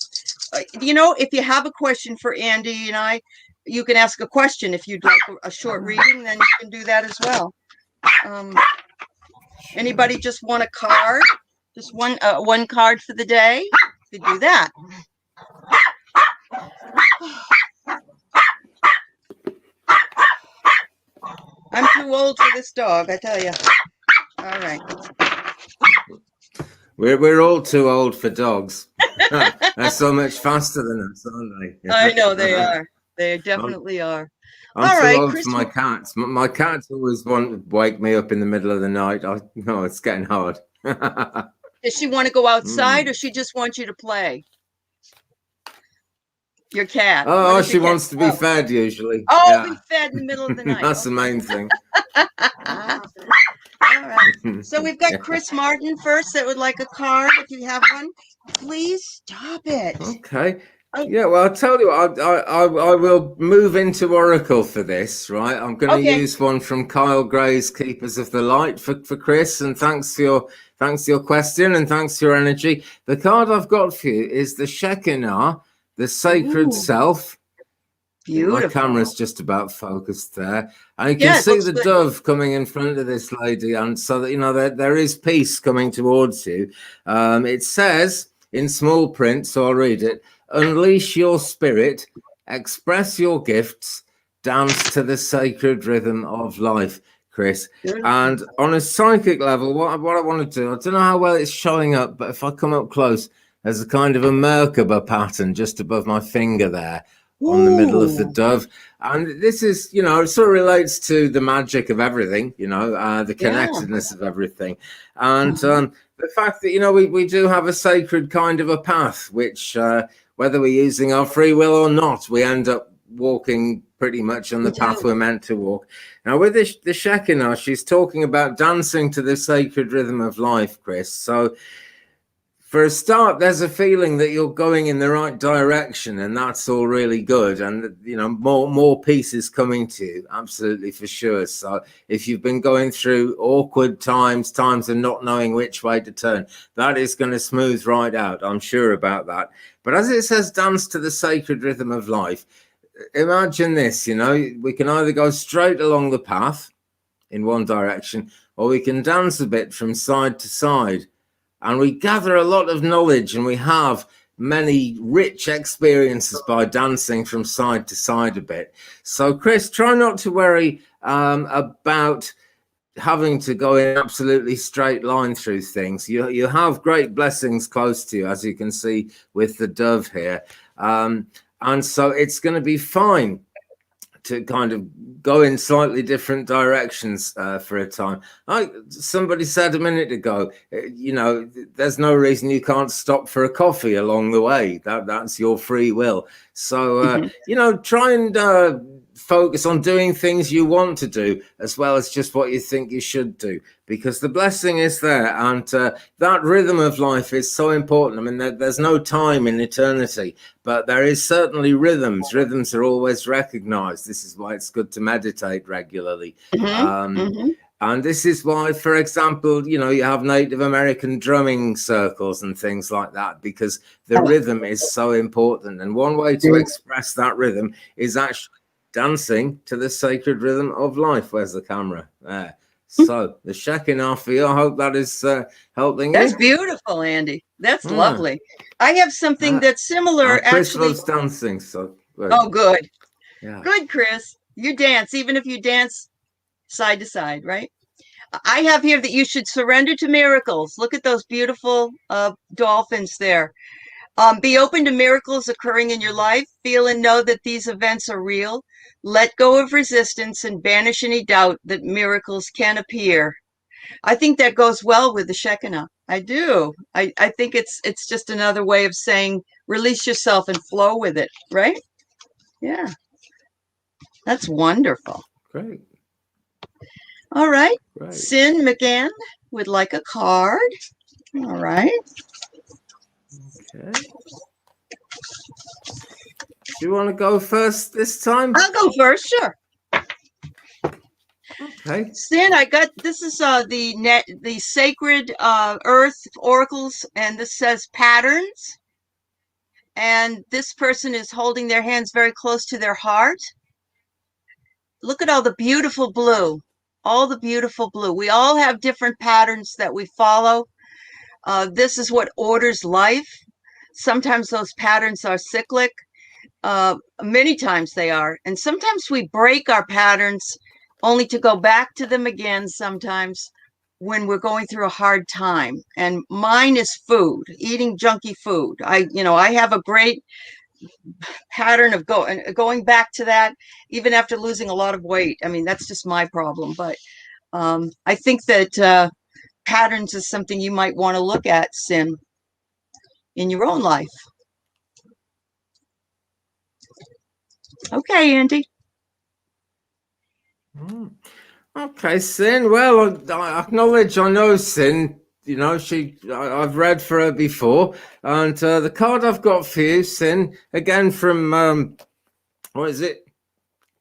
You know, if you have a question for Andy and I, you can ask a question. If you'd like a short reading, then you can do that as well. Anybody just want a card? Just one card for the day? You could do that. I'm too old for this dog, I tell you. All right. We're all too old for dogs. They're so much faster than us, aren't they? I know they are. They definitely are. I'm too old for my cats. My cats always want to wake me up in the middle of the night. It's getting hard. Does she want to go outside or she just wants you to play? Your cat. Oh, she wants to be fed usually. Be fed in the middle of the night. That's the main thing. All right. So we've got Chris Martin first that would like a card. If you have one, please stop it. Okay. Yeah, well, I'll tell you what, I will move into Oracle for this, right? I'm going to use one from Kyle Gray's Keepers of the Light for Chris, and thanks for your question and thanks for your energy. The card I've got for you is the Shekinah, the Sacred Self. Beautiful. My camera's just about focused there. And you can see the dove coming in front of this lady, and so that, you know, there is peace coming towards you. It says in small print, so I'll read it. Unleash your spirit, express your gifts, dance to the sacred rhythm of life, Chris. And on a psychic level, what I want to do, I don't know how well it's showing up, but if I come up close, there's a kind of a Merkaba pattern just above my finger there on the middle of the dove. And this is, you know, it sort of relates to the magic of everything, you know, the connectedness of everything. And the fact that, you know, we do have a sacred kind of a path, which whether we're using our free will or not, we end up walking pretty much on the path we're meant to walk. Now, with the Shekinah, she's talking about dancing to the sacred rhythm of life, Chris. So for a start, there's a feeling that you're going in the right direction, and that's all really good. And, you know, more pieces coming to you, absolutely, for sure. So if you've been going through awkward times of not knowing which way to turn, that is going to smooth right out. I'm sure about that. But as it says, dance to the sacred rhythm of life, imagine this, you know, we can either go straight along the path in one direction, or we can dance a bit from side to side. And we gather a lot of knowledge, and we have many rich experiences by dancing from side to side a bit. So, Chris, try not to worry about having to go in absolutely straight line through things. You have great blessings close to you, as you can see with the dove here. And so it's going to be fine to kind of go in slightly different directions for a time. Somebody said a minute ago, there's no reason you can't stop for a coffee along the way. That's your free will. So, try and focus on doing things you want to do as well as just what you think you should do, because the blessing is there, and that rhythm of life is so important. I mean, there's no time in eternity, but there is certainly rhythms. Rhythms are always recognized. This is why it's good to meditate regularly. And this is why, for example, you have Native American drumming circles and things like that, because the rhythm is so important. And one way to express that rhythm is actually dancing to the sacred rhythm of life. Where's the camera? There. So the Shekinah for you. I hope that is helping you. That's beautiful, Andy. That's lovely. I have something that's similar. Chris loves dancing. So oh, good. Yeah. Good, Chris. You dance, even if you dance side to side, right? I have here that you should surrender to miracles. Look at those beautiful dolphins there. Be open to miracles occurring in your life. Feel and know that these events are real. Let go of resistance and banish any doubt that miracles can appear. I think that goes well with the Shekinah. I do. I think it's just another way of saying release yourself and flow with it, right? Yeah. That's wonderful. Great. All right. Great. Sin McGann would like a card. All right. Okay. Do you want to go first this time? I'll go first, sure. Okay. Sin, this is the sacred earth oracles, and this says patterns. And this person is holding their hands very close to their heart. Look at all the beautiful blue. All the beautiful blue. We all have different patterns that we follow. This is what orders life. Sometimes those patterns are cyclic. Many times they are. And sometimes we break our patterns only to go back to them again sometimes when we're going through a hard time. And mine is food, eating junky food. I have a great pattern of going back to that, even after losing a lot of weight. I mean, that's just my problem. But I think that patterns is something you might want to look at, Sin, in your own life. Okay, Andy. Okay, Sin. Well, I acknowledge I know Sin. I've read for her before. And the card I've got for you, Sin, again from, what is it?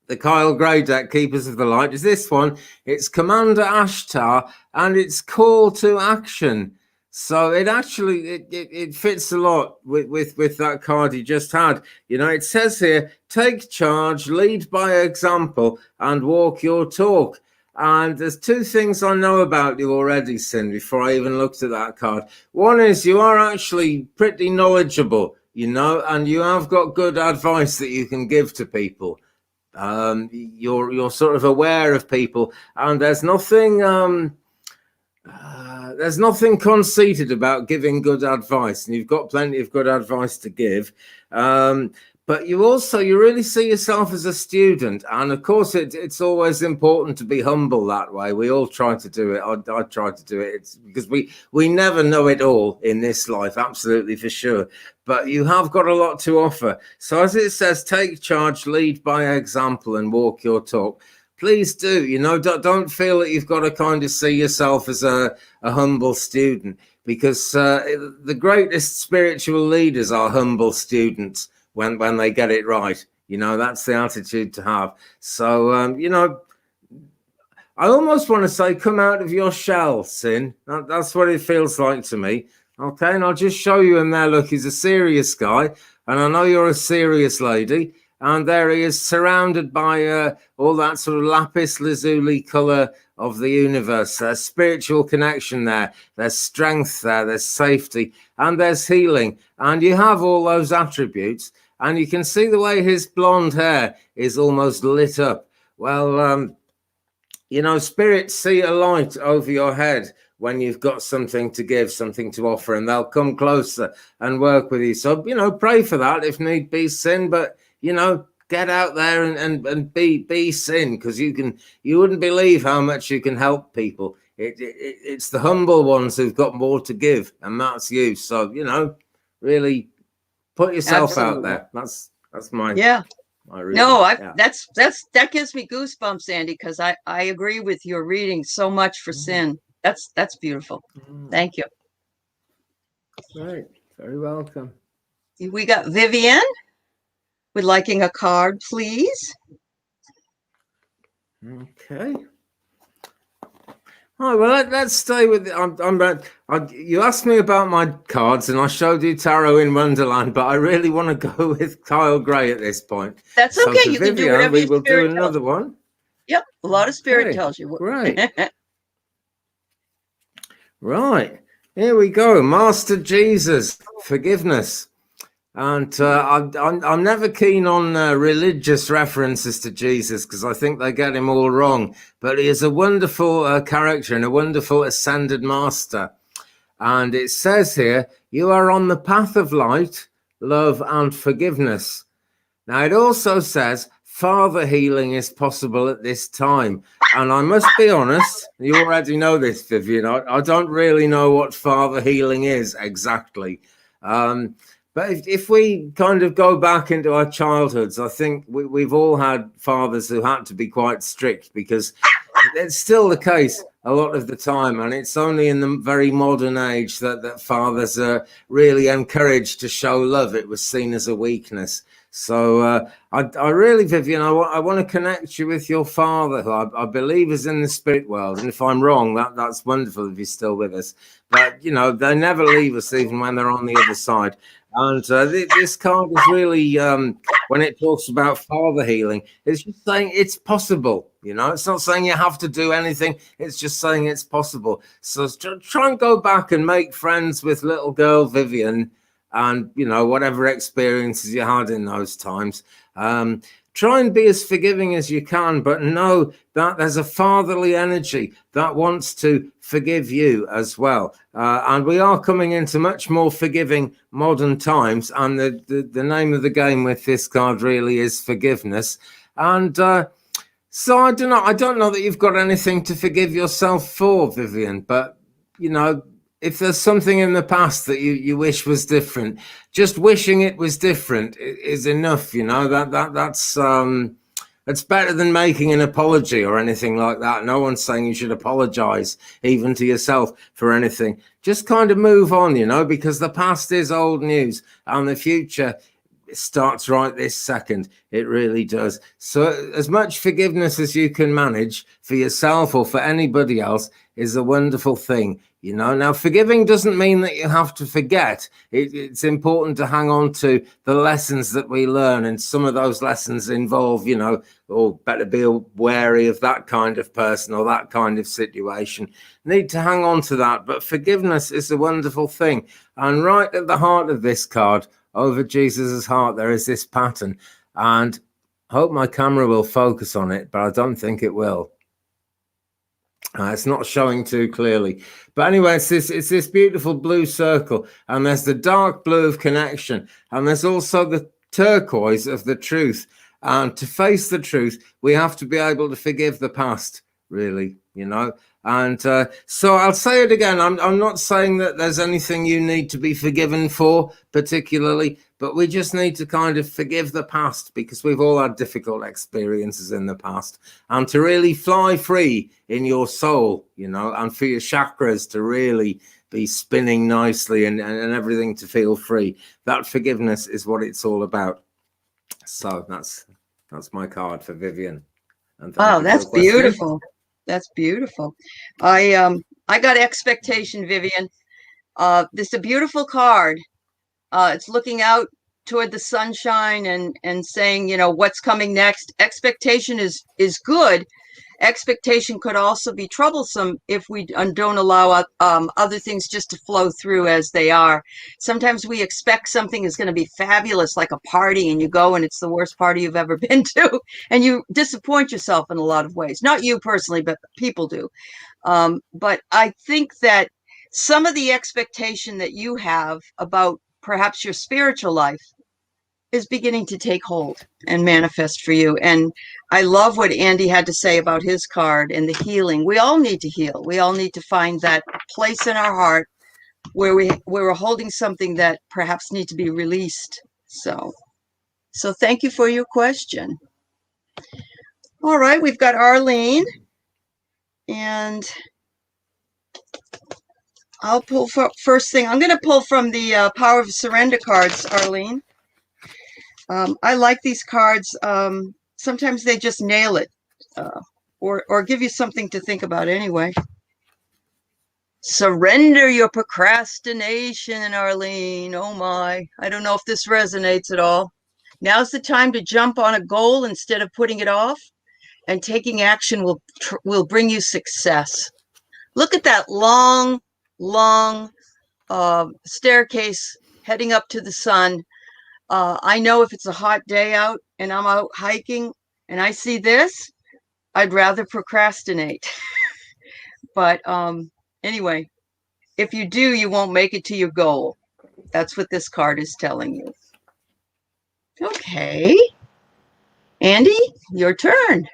The Kyle Grey deck, Keepers of the Light, is this one. It's Commander Ashtar, and it's Call to Action. So it actually it fits a lot with that card you just had. It says here, take charge, lead by example, and walk your talk. And there's two things I know about you already, Sin, before I even looked at that card. One is you are actually pretty knowledgeable, and you have got good advice that you can give to people. You're sort of aware of people, and there's nothing conceited about giving good advice, and you've got plenty of good advice to give. But you really see yourself as a student. And of course, it's always important to be humble that way. We all try to do it. I try to do it. It's because we never know it all in this life, absolutely for sure. But you have got a lot to offer. So as it says, take charge, lead by example, and walk your talk. Please do. Don't feel that you've got to kind of see yourself as a humble student, because the greatest spiritual leaders are humble students. When they get it right, that's the attitude to have. So, I almost want to say, come out of your shell, Sin. That's what it feels like to me. Okay, and I'll just show you him there. Look, he's a serious guy, and I know you're a serious lady. And there he is, surrounded by all that sort of lapis lazuli color of the universe. There's spiritual connection there. There's strength there. There's safety, and there's healing. And you have all those attributes. And you can see the way his blonde hair is almost lit up. Well, spirits see a light over your head when you've got something to give, something to offer, and they'll come closer and work with you. So, pray for that if need be, Sin, but, get get out there and be sin, because you wouldn't believe how much you can help people. It's the humble ones who've got more to give, and that's you. So, you know, really put yourself out there. That's my reading. No, that gives me goosebumps, Andy, because I agree with your reading so much for sin. That's beautiful. Thank you. Right. Very welcome. We got Vivian with liking a card, please. Okay. All right, well, let's stay with you asked me about my cards, and I showed you tarot in Wonderland, but I really want to go with Kyle Gray at this point. That's okay. So you Vivian, can do whatever we will do tells another you. one. Yep, a lot of spirit tells you. Great. Right, here we go. Master Jesus, forgiveness. And I'm never keen on religious references to Jesus, because I think they get him all wrong. But he is a wonderful character and a wonderful ascended master. And it says here, you are on the path of light, love, and forgiveness. Now, it also says father healing is possible at this time. And I must be honest, you already know this, Vivian. I don't really know what father healing is exactly. But if we kind of go back into our childhoods, I think we've all had fathers who had to be quite strict, because it's still the case a lot of the time. And it's only in the very modern age that fathers are really encouraged to show love. It was seen as a weakness. So I really, Vivian, I want to connect you with your father, who I believe is in the spirit world. And if I'm wrong, that's wonderful if he's still with us. But, you know, they never leave us, even when they're on the other side. And this card is really, when it talks about father healing, it's just saying it's possible. You know, it's not saying you have to do anything. It's just saying it's possible. So try and go back and make friends with little girl Vivian, and, you know, whatever experiences you had in those times. Try and be as forgiving as you can, but know that there's a fatherly energy that wants to forgive you as well. And we are coming into much more forgiving modern times. And the name of the game with this card really is forgiveness. And so I don't know that you've got anything to forgive yourself for, Vivian, but, you know, if there's something in the past that you wish was different, just wishing it was different is enough. You know, that's better than making an apology or anything like that. No one's saying you should apologize even to yourself for anything. Just kind of move on, you know, because the past is old news and the future starts right this second. It really does. So as much forgiveness as you can manage for yourself or for anybody else is a wonderful thing. You know, now forgiving doesn't mean that you have to forget. It's important to hang on to the lessons that we learn. And some of those lessons involve, you know, better be wary of that kind of person or that kind of situation. Need to hang on to that. But forgiveness is a wonderful thing. And right at the heart of this card, over Jesus's heart, there is this pattern. And I hope my camera will focus on it, but I don't think it will. It's not showing too clearly. But anyway, it's this beautiful blue circle. And there's the dark blue of connection. And there's also the turquoise of the truth. And to face the truth, we have to be able to forgive the past, really, you know. And so I'll say it again. I'm not saying that there's anything you need to be forgiven for particularly, but we just need to kind of forgive the past, because we've all had difficult experiences in the past. And to really fly free in your soul, you know, and for your chakras to really be spinning nicely and everything to feel free. That forgiveness is what it's all about. So that's my card for Vivian. And wow, that's beautiful. That's beautiful. I got expectation, Vivian. This is a beautiful card. It's looking out toward the sunshine and saying, you know, what's coming next. Expectation is good. Expectation could also be troublesome if we don't allow other things just to flow through as they are. Sometimes we expect something is going to be fabulous, like a party, and you go and it's the worst party you've ever been to, and you disappoint yourself in a lot of ways. Not you personally, but people do. But I think that some of the expectation that you have about perhaps your spiritual life is beginning to take hold and manifest for you. And I love what Andy had to say about his card and the healing. We all need to heal. We all need to find that place in our heart where we're holding something that perhaps needs to be released. So thank you for your question. All right, we've got Arlene, and I'll pull first thing. I'm going to pull from the Power of Surrender cards, Arlene. I like these cards. Sometimes they just nail it, or give you something to think about anyway. Surrender your procrastination, Arlene. Oh my, I don't know if this resonates at all. Now's the time to jump on a goal instead of putting it off, and taking action will bring you success. Look at that long staircase heading up to the sun. I know if it's a hot day out and I'm out hiking and I see this, I'd rather procrastinate. But anyway, if you do, you won't make it to your goal. That's what this card is telling you. Okay. Andy, your turn.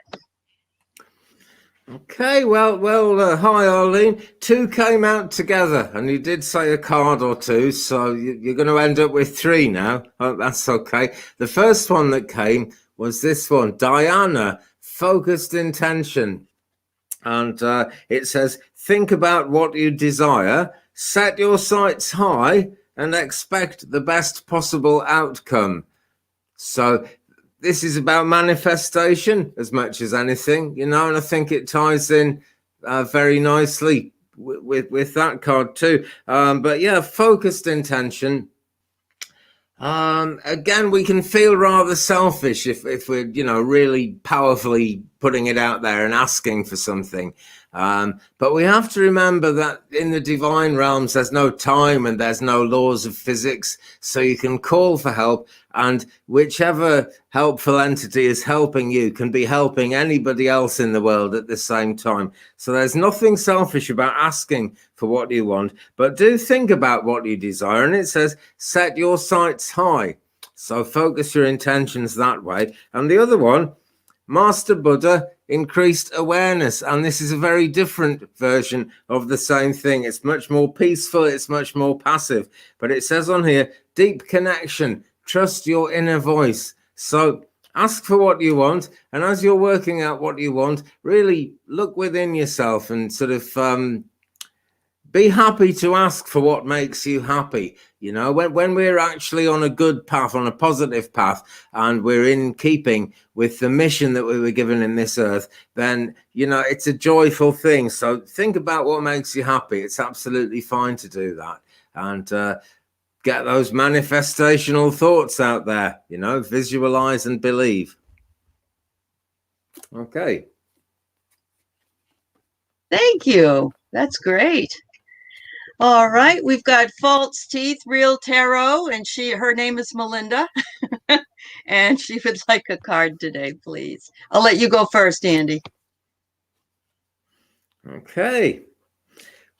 Okay, well, hi Arlene. Two came out together, and you did say a card or two, so you're going to end up with three now. Oh, that's okay. The first one that came was this one, Diana, Focused Intention. And it says, think about what you desire, set your sights high, and expect the best possible outcome. So this is about manifestation as much as anything, you know, and I think it ties in very nicely with that card too. But yeah, focused intention. Again, we can feel rather selfish if we're, you know, really powerfully putting it out there and asking for something. But we have to remember that in the divine realms, there's no time and there's no laws of physics. So you can call for help, and whichever helpful entity is helping you can be helping anybody else in the world at the same time. So there's nothing selfish about asking for what you want, but do think about what you desire. And it says, set your sights high. So focus your intentions that way. And the other one, Master Buddha, increased awareness. And this is a very different version of the same thing. It's much more peaceful. It's much more passive. But it says on here, deep connection, trust your inner voice. So ask for what you want. And as you're working out what you want, really look within yourself and sort of be happy to ask for what makes you happy. You know, when we're actually on a good path, on a positive path, and we're in keeping with the mission that we were given in this earth, then, you know, it's a joyful thing. So think about what makes you happy. It's absolutely fine to do that. And get those manifestational thoughts out there, you know, visualize and believe. Okay. Thank you. That's great. All right, we've got False Teeth, Real Tarot, and her name is Melinda, and she would like a card today, please. I'll let you go first, Andy. Okay.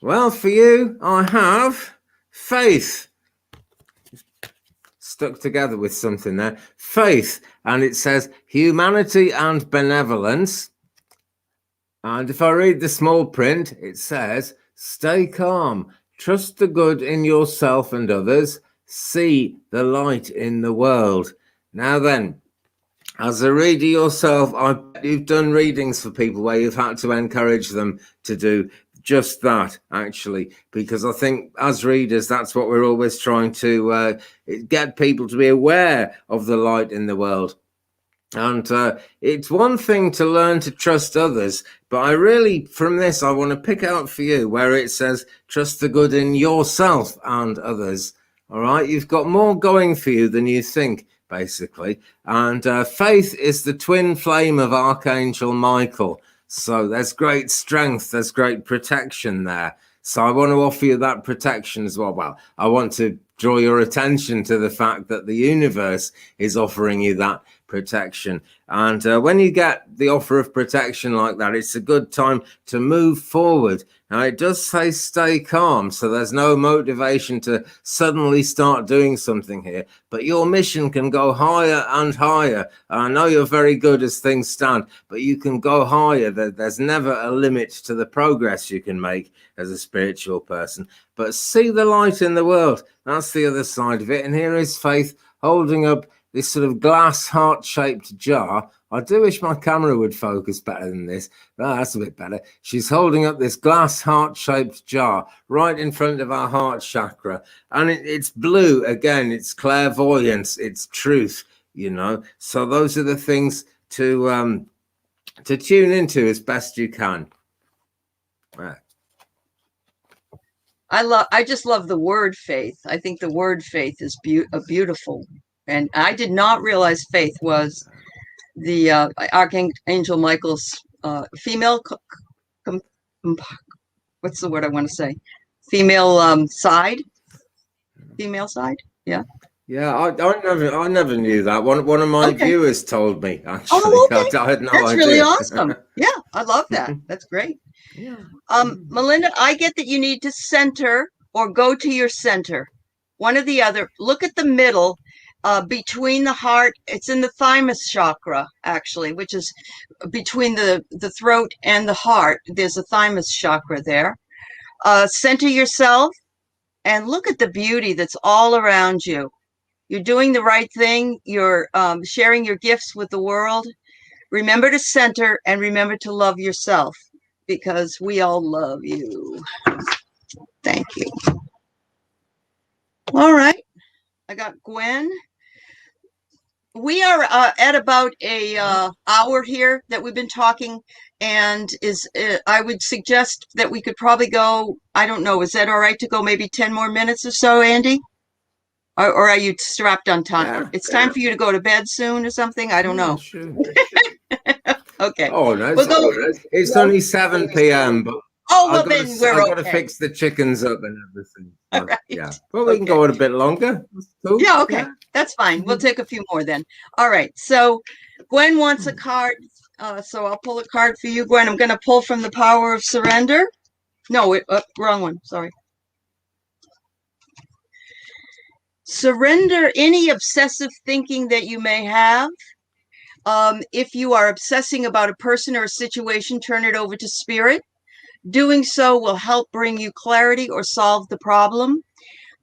Well, for you, I have faith. Stuck together with something there. Faith, and it says humanity and benevolence. And if I read the small print, it says, stay calm. Trust the good in yourself and others. See the light in the world. Now then, as a reader yourself, I bet you've done readings for people where you've had to encourage them to do just that, actually, because I think as readers, that's what we're always trying to get people to be aware of the light in the world. And it's one thing to learn to trust others, but I really, from this, I want to pick out for you where it says, trust the good in yourself and others. All right, you've got more going for you than you think, basically. And faith is the twin flame of Archangel Michael. So there's great strength, there's great protection there. So I want to offer you that protection as well. Well, I want to draw your attention to the fact that the universe is offering you that protection. And when you get the offer of protection like that, it's a good time to move forward. Now, it does say stay calm, so there's no motivation to suddenly start doing something here. But your mission can go higher and higher. I know you're very good as things stand, but you can go higher. There's never a limit to the progress you can make as a spiritual person. But see the light in the world. That's the other side of it. And here is Faith holding up this sort of glass heart-shaped jar. I do wish my camera would focus better than this. Oh, that's a bit better. She's holding up this glass heart-shaped jar right in front of our heart chakra. And it's blue. Again, it's clairvoyance. It's truth, you know. So those are the things to tune into as best you can. Right. I just love the word faith. I think the word faith is beautiful. And I did not realize Faith was the Archangel Michael's female, what's the word I want to say? Female side? Female side? Yeah. Yeah, I never knew that. One of my viewers told me, actually. Oh, okay. I had no idea. That's really awesome. Yeah, I love that. That's great. Yeah. Melinda, I get that you need to center or go to your center. One or the other. Look at the middle. Between the heart, it's in the thymus chakra, actually, which is between the throat and the heart. There's a thymus chakra there. Center yourself and look at the beauty that's all around you. You're doing the right thing. You're sharing your gifts with the world. Remember to center and remember to love yourself because we all love you. Thank you. All right. I got Gwen. We are at about a hour here that we've been talking, and I would suggest that we could probably go, I don't know, is that all right to go maybe 10 more minutes or so, Andy? Or are you strapped on time? Yeah, it's time for you to go to bed soon or something? I don't know. Sure. Okay. Oh, no, it's No. only 7 p.m., but well, then we're I've okay. got to fix the chickens up and everything. So, Right. Yeah. Well, we can go on a bit longer. Cool. Yeah, okay. That's fine. We'll take a few more then. All right. So Gwen wants a card. So I'll pull a card for you, Gwen. I'm going to pull from the Power of Surrender. No, wrong one. Sorry. Surrender any obsessive thinking that you may have. If you are obsessing about a person or a situation, turn it over to spirit. Doing so will help bring you clarity or solve the problem.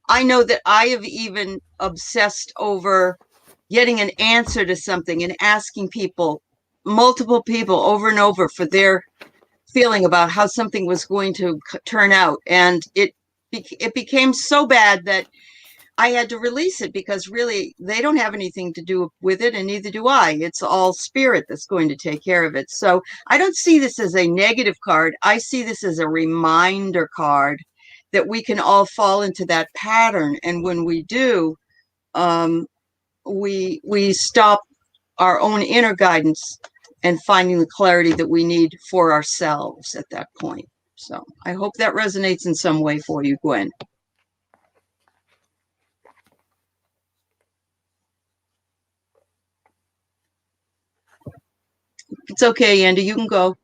I know that I have even obsessed over getting an answer to something and asking people, multiple people over and over for their feeling about how something was going to turn out. And it became so bad that I had to release it because really they don't have anything to do with it, and neither do I. It's all spirit that's going to take care of it. So I don't see this as a negative card. I see this as a reminder card that we can all fall into that pattern. And when we do, we stop our own inner guidance and finding the clarity that we need for ourselves at that point. So I hope that resonates in some way for you, Gwen. It's okay, Andy. You can go.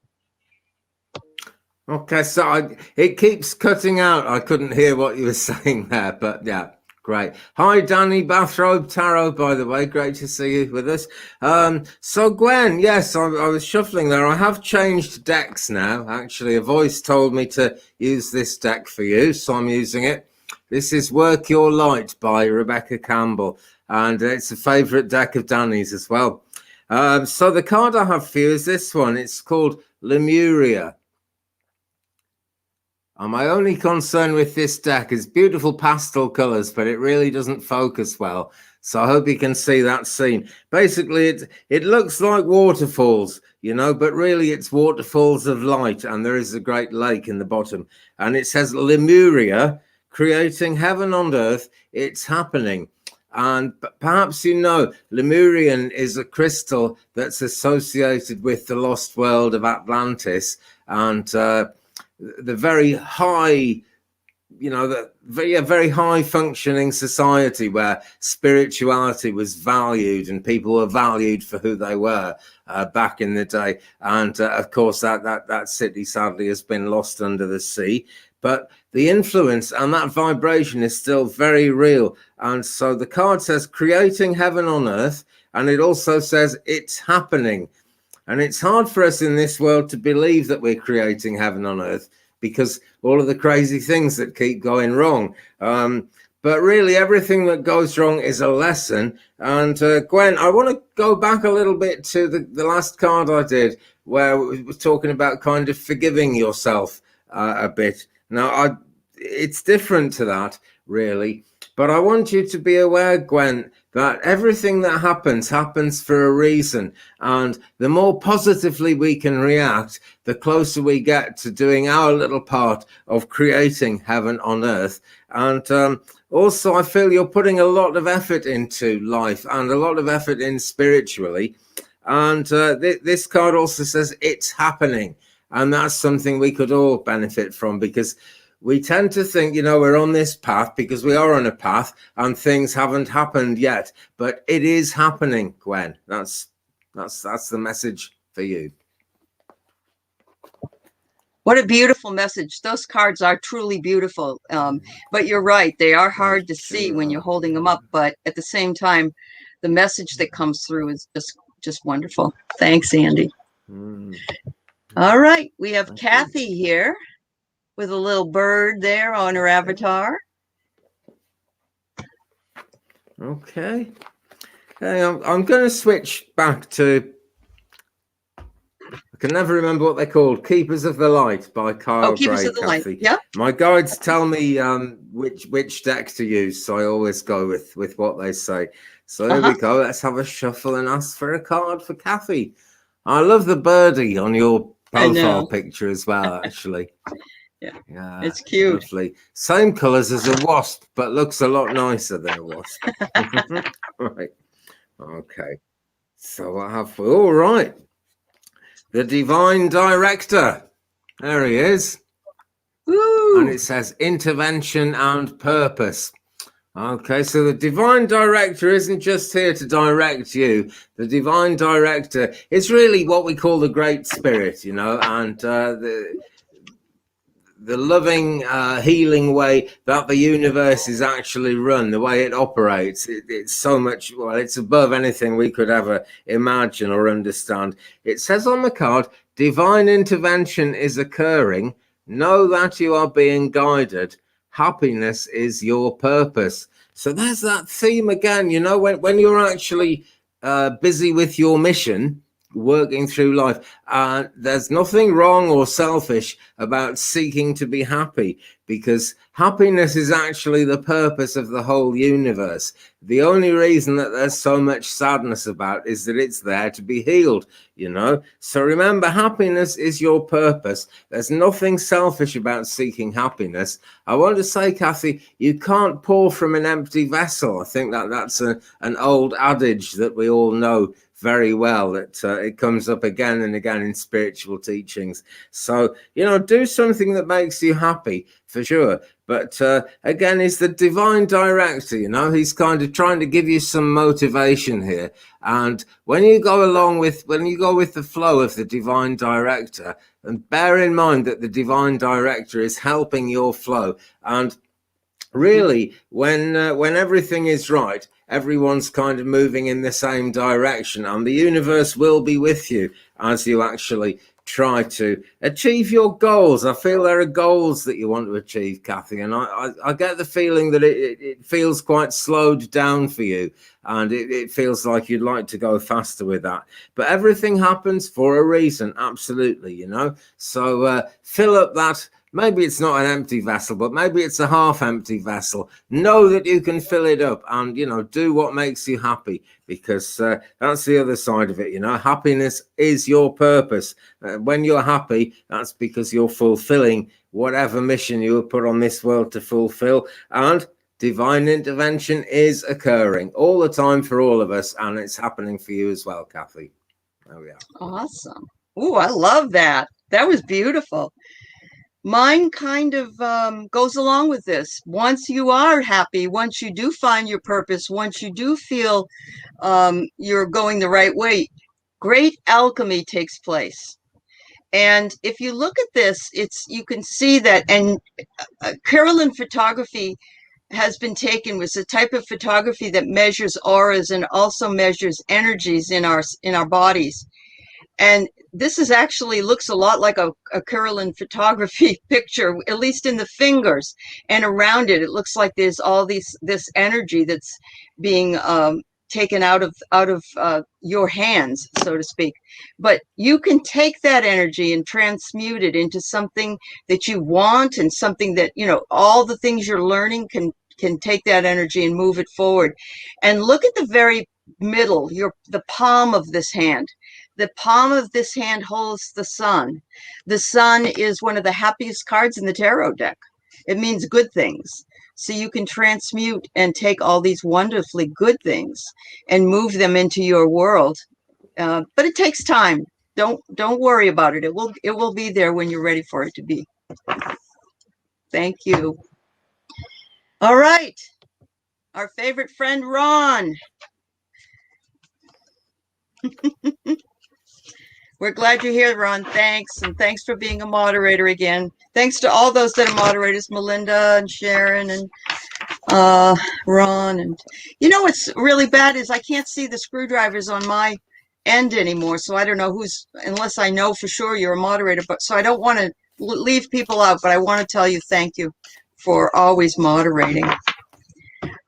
Okay, so it keeps cutting out. I couldn't hear what you were saying there, but yeah, great. Hi, Danny Bathrobe Tarot, by the way. Great to see you with us. So, Gwen, yes, I was shuffling there. I have changed decks now. Actually, a voice told me to use this deck for you, so I'm using it. This is Work Your Light by Rebecca Campbell, and it's a favourite deck of Danny's as well. So the card I have for you is this one. It's called Lemuria. And my only concern with this deck is beautiful pastel colours, but it really doesn't focus well. So I hope you can see that scene. Basically, it looks like waterfalls, you know, but really it's waterfalls of light, and there is a great lake in the bottom. And it says Lemuria, creating heaven on earth, it's happening. And perhaps you know, Lemurian is a crystal that's associated with the lost world of Atlantis, and the very high a very high functioning society where spirituality was valued and people were valued for who they were back in the day. And of course, that city sadly has been lost under the sea. But the influence and that vibration is still very real. And so the card says creating heaven on earth, and it also says it's happening. And it's hard for us in this world to believe that we're creating heaven on earth because all of the crazy things that keep going wrong. But really, everything that goes wrong is a lesson. And Gwen, I want to go back a little bit to the last card I did, where we were talking about kind of forgiving yourself a bit. Now, it's different to that, really. But I want you to be aware, Gwen, that everything that happens for a reason. And the more positively we can react, the closer we get to doing our little part of creating heaven on earth. And also, I feel you're putting a lot of effort into life and a lot of effort in spiritually. And this card also says it's happening. And that's something we could all benefit from, because we tend to think, we're on this path because we are on a path and things haven't happened yet. But it is happening, Gwen. That's the message for you. What a beautiful message. Those cards are truly beautiful. But you're right. They are hard to see when you're holding them up. But at the same time, the message that comes through is just wonderful. Thanks, Andy. All right. We have Kathy here with a little bird there on her avatar. Okay. I'm going to switch back to, I can never remember what they're called, Keepers of the Light by Kyle Keepers Gray, of the Kathy. Light. Yeah. My guides tell me which deck to use, so I always go with what they say. So here we go. Let's have a shuffle and ask for a card for Kathy. I love the birdie on your profile picture as well, actually. Yeah, it's cute. Lovely. Same colours as a wasp, but looks a lot nicer than a wasp. Right. Okay. So what have we? All right. The Divine Director. There he is. Woo. And it says intervention and purpose. Okay, so the Divine Director isn't just here to direct you. The Divine Director is really what we call the Great Spirit, and the loving, healing way that the universe is actually run, the way it operates. It's so much, it's above anything we could ever imagine or understand. It says on the card, divine intervention is occurring. Know that you are being guided. Happiness is your purpose. So there's that theme again, when you're actually busy with your mission, working through life, there's nothing wrong or selfish about seeking to be happy, because happiness is actually the purpose of the whole universe. The only reason that there's so much sadness about is that it's there to be healed, So remember, happiness is your purpose. There's nothing selfish about seeking happiness. I want to say, Kathy, you can't pour from an empty vessel. I think that's an old adage that we all know very well, that it comes up again and again in spiritual teachings. So, do something that makes you happy, for sure. But again, he's the Divine Director, he's kind of trying to give you some motivation here. And when you go with the flow of the Divine Director, and bear in mind that the Divine Director is helping your flow. And really, when everything is right, everyone's kind of moving in the same direction, and the universe will be with you as you actually try to achieve your goals. I feel there are goals that you want to achieve, Kathy, and I get the feeling that it feels quite slowed down for you, and it feels like you'd like to go faster with that. But everything happens for a reason, absolutely, So fill up that. Maybe it's not an empty vessel, but maybe it's a half-empty vessel. Know that you can fill it up and, do what makes you happy, because that's the other side of it, Happiness is your purpose. When you're happy, that's because you're fulfilling whatever mission you were put on this world to fulfill. And divine intervention is occurring all the time for all of us, and it's happening for you as well, Kathy. There we are. Awesome. Oh, I love that. That was beautiful. Mine kind of goes along with this. Once you are happy, once you do find your purpose, once you do feel you're going the right way, great alchemy takes place. And if you look at this, you can see that. And Carolyn photography has been taken was a type of photography that measures auras and also measures energies in our bodies. And this is actually looks a lot like a Carolyn photography picture, at least in the fingers and around it. It looks like there's all this energy that's being taken out of your hands, so to speak. But you can take that energy and transmute it into something that you want, and something that, all the things you're learning can take that energy and move it forward. And look at the very middle, the palm of this hand. The palm of this hand holds the sun. The sun is one of the happiest cards in the tarot deck. It means good things. So you can transmute and take all these wonderfully good things and move them into your world. But it takes time. Don't worry about it. It will be there when you're ready for it to be. Thank you. All right. Our favorite friend, Ron. We're glad you're here, Ron. Thanks. And thanks for being a moderator again. Thanks to all those that are moderators, Melinda and Sharon and Ron. And what's really bad is I can't see the screwdrivers on my end anymore. So I don't know unless I know for sure you're a moderator. But so I don't want to leave people out, but I want to tell you thank you for always moderating.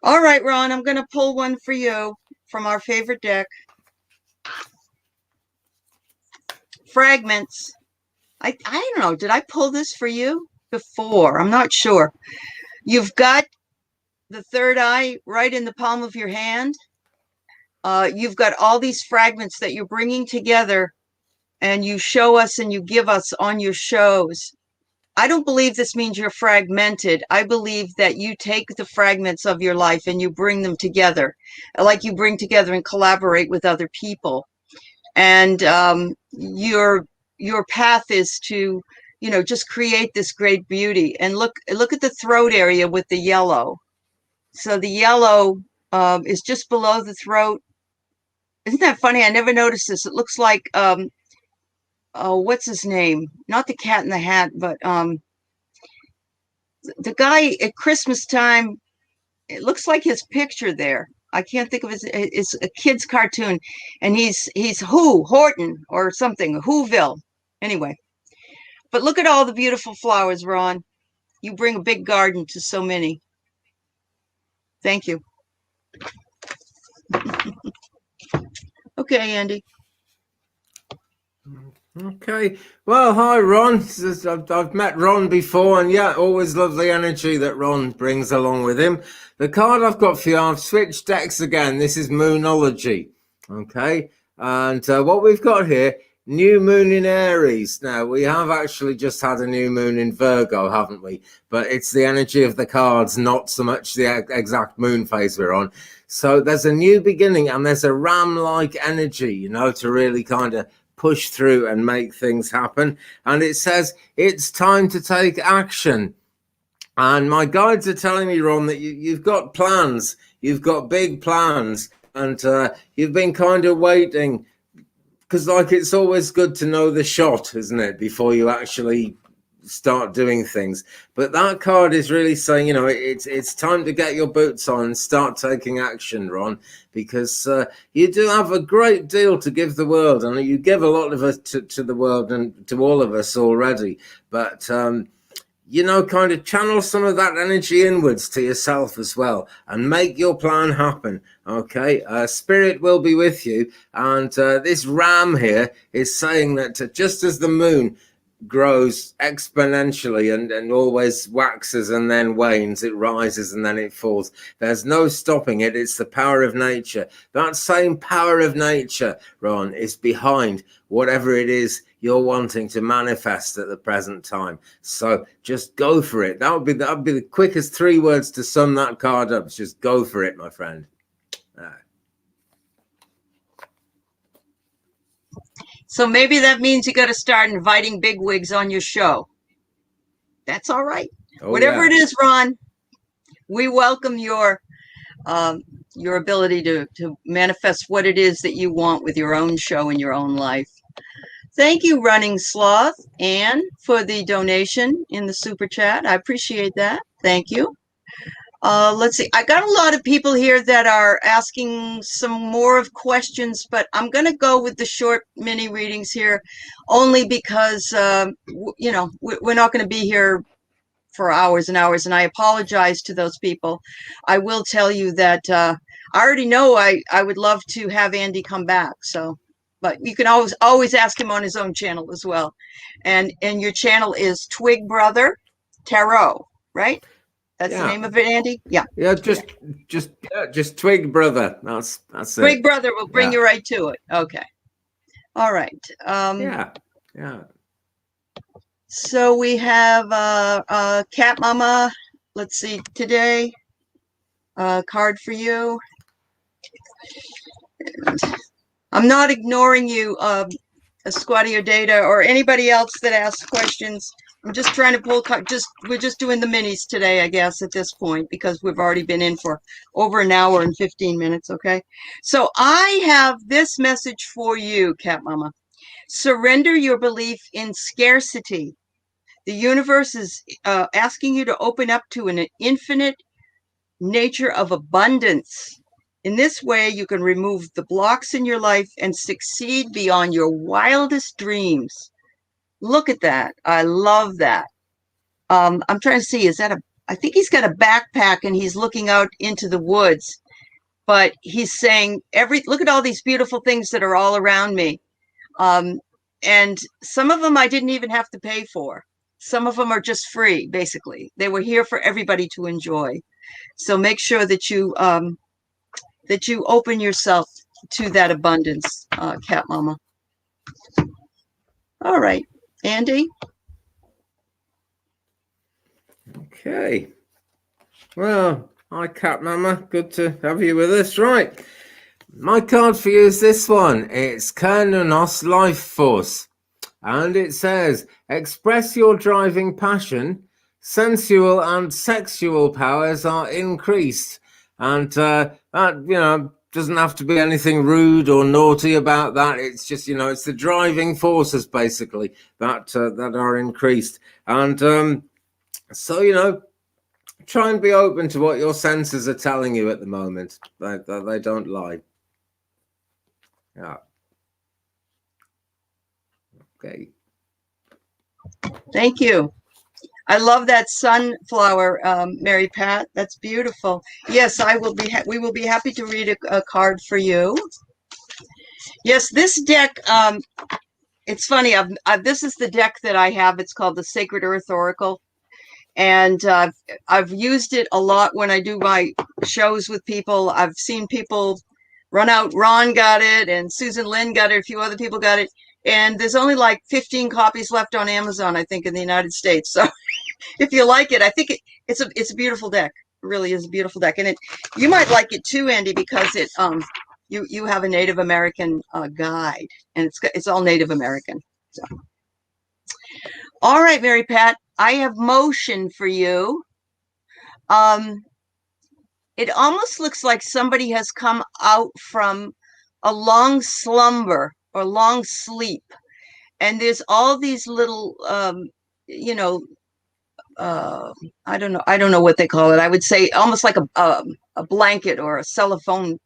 All right, Ron, I'm going to pull one for you from our favorite deck. Fragments. I don't know. Did I pull this for you before? I'm not sure. You've got the third eye right in the palm of your hand. You've got all these fragments that you're bringing together, and you show us and you give us on your shows. I don't believe this means you're fragmented. I believe that you take the fragments of your life and you bring them together, like you bring together and collaborate with other people. And your path is to, just create this great beauty. And look at the throat area with the yellow. So the yellow is just below the throat. Isn't that funny? I never noticed this. It looks like what's his name? Not the Cat in the Hat, but the guy at Christmas time. It looks like his picture there. I can't think of it's a kid's cartoon, and he's Horton or something, Whoville. Anyway, but look at all the beautiful flowers, Ron. You bring a big garden to so many. Thank you. Okay, Andy. Okay. Well, hi, Ron. I've met Ron before, and yeah, always love the energy that Ron brings along with him. The card I've got for you, I've switched decks again. This is Moonology. Okay. And what we've got here, new moon in Aries. Now, we have actually just had a new moon in Virgo, haven't we? But it's the energy of the cards, not so much the exact moon phase we're on. So there's a new beginning, and there's a ram-like energy, to really kind of push through and make things happen. And it says it's time to take action. And my guides are telling me, Ron, that you've got plans. You've got big plans, and you've been kind of waiting, because it's always good to know the shot, isn't it, before you actually start doing things. But that card is really saying, it's time to get your boots on and start taking action, Ron, because you do have a great deal to give the world, and you give a lot of it to the world and to all of us already. But kind of channel some of that energy inwards to yourself as well, and make your plan happen. Okay, spirit will be with you, and this ram here is saying that just as the moon grows exponentially and always waxes and then wanes, it rises and then it falls. There's no stopping it. It's the power of nature. That same power of nature, Ron, is behind whatever it is you're wanting to manifest at the present time. So just go for it. That would be the quickest 3 words to sum that card up. Just go for it, my friend. So maybe that means you got to start inviting bigwigs on your show. That's all right. Oh, Whatever yeah. it is, Ron, we welcome your ability to manifest what it is that you want with your own show in your own life. Thank you, Running Sloth, Anne, for the donation in the super chat. I appreciate that. Thank you. Let's see. I got a lot of people here that are asking some more of questions, but I'm going to go with the short mini readings here only because, we're not going to be here for hours and hours, and I apologize to those people. I will tell you that I already know I would love to have Andy come back, so, but you can always ask him on his own channel as well. And your channel is Twig Brother Tarot, right? That's the name of it, Andy? Yeah. Yeah, just Twig Brother. That's Twig it. Brother will bring you right to it. Okay. All right. Yeah. So we have Cat Mama. Let's see, today, card for you. I'm not ignoring you, Squatty or Data, or anybody else that asks questions. I'm just trying to pull, we're just doing the minis today, I guess, at this point, because we've already been in for over an hour and 15 minutes, okay? So I have this message for you, Cat Mama. Surrender your belief in scarcity. The universe is asking you to open up to an infinite nature of abundance. In this way, you can remove the blocks in your life and succeed beyond your wildest dreams. Look at that. I love that. I'm trying to see, I think he's got a backpack and he's looking out into the woods, but he's saying, look at all these beautiful things that are all around me. And some of them I didn't even have to pay for. Some of them are just free, basically. They were here for everybody to enjoy. So make sure that you open yourself to that abundance, Cat Mama. All right, Andy. Okay. Well, hi, Cat Mama. Good to have you with us. Right. My card for you is this one. It's Kernunos Life Force. And it says, express your driving passion. Sensual and sexual powers are increased. And that, doesn't have to be anything rude or naughty about that. It's just, it's the driving forces, basically, that are increased. And so, try and be open to what your senses are telling you at the moment. They don't lie. Yeah. Okay. Thank you. I love that sunflower, Mary Pat. That's beautiful. Yes, we will be happy to read a card for you. Yes, this deck, it's funny. This is the deck that I have. It's called the Sacred Earth Oracle. And I've used it a lot when I do my shows with people. I've seen people run out. Ron got it, and Susan Lynn got it. A few other people got it. And there's only like 15 copies left on Amazon, I think, in the United States. So if you like it, I think it's a beautiful deck. It really is a beautiful deck. And you might like it too, Andy, because you have a Native American guide, and it's all Native American. So. All right, Mary Pat, I have motion for you. It almost looks like somebody has come out from a long slumber or long sleep, and there's all these little, I don't know what they call it. I would say almost like a blanket or a cellophane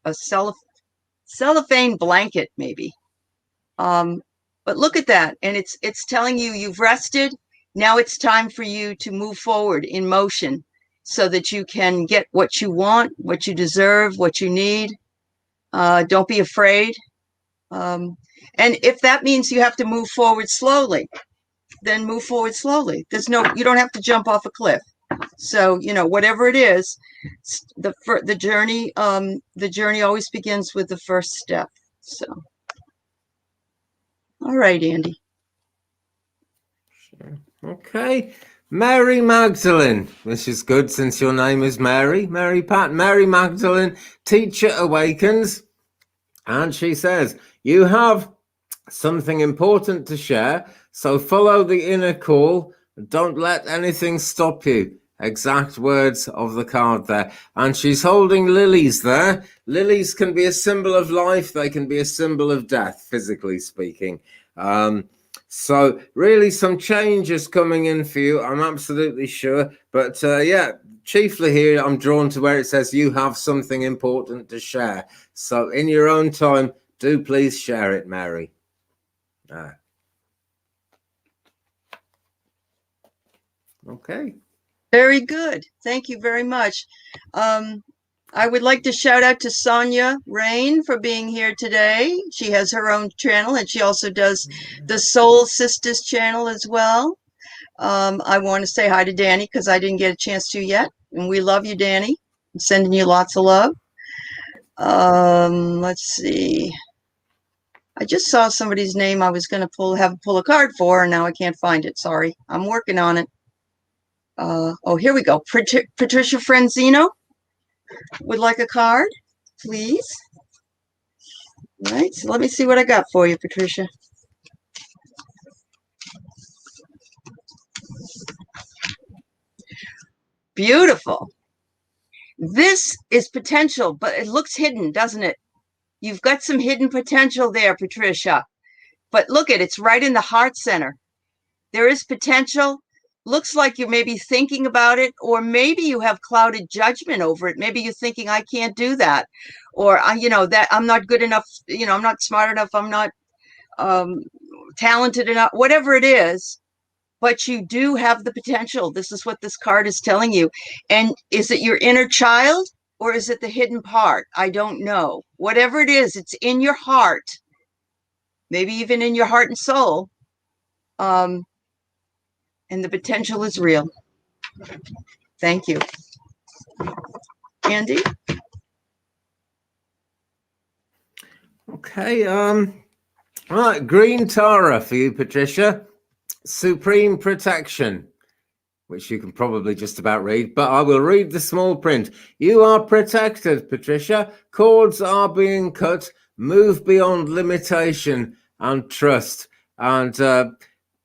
blanket, maybe. But look at that, and it's telling you you've rested. Now it's time for you to move forward in motion so that you can get what you want, what you deserve, what you need. Don't be afraid. And if that means you have to move forward slowly, then move forward slowly. You don't have to jump off a cliff. So, whatever it is, the journey always begins with the first step. So, all right, Andy. Sure. Okay. Mary Magdalene. This is good since your name is Mary. Mary Pat. Mary Magdalene, teacher awakens. And she says, you have something important to share. So follow the inner call Don't let anything stop you. Exact words of the card there. And she's holding lilies there. Lilies can be a symbol of life. They can be a symbol of death, physically speaking. So really some change is coming in for you. I'm absolutely sure. But yeah, chiefly here, I'm drawn to where it says you have something important to share. So in your own time, do please share it, Mary. Okay. Very good. Thank you very much. I would like to shout out to Sonia Rain for being here today. She has her own channel, and she also does the Soul Sisters channel as well. I want to say hi to Danny because I didn't get a chance to yet. And we love you, Danny. I'm sending you lots of love. Let's see. I just saw somebody's name I was going to pull a card for, and now I can't find it. Sorry. I'm working on it. Oh, here we go. Patricia Franzino would like a card, please. All right, so let me see what I got for you, Patricia. Beautiful. This is potential, but it looks hidden, doesn't it? You've got some hidden potential there, Patricia. But look at it, it's right in the heart center. There is potential. Looks like you're maybe thinking about it, or maybe you have clouded judgment over it. Maybe you're thinking, I can't do that, or that I'm not good enough, I'm not smart enough, I'm not talented enough, whatever it is. But you do have the potential. This is what this card is telling you. And is it your inner child, or is it the hidden part? I don't know. Whatever it is, it's in your heart, maybe even in your heart and soul. And the potential is real. Thank you. Andy? Okay. All right. Green Tara for you, Patricia. Supreme Protection, which you can probably just about read, but I will read the small print. You are protected, Patricia. Cords are being cut. Move beyond limitation and trust. And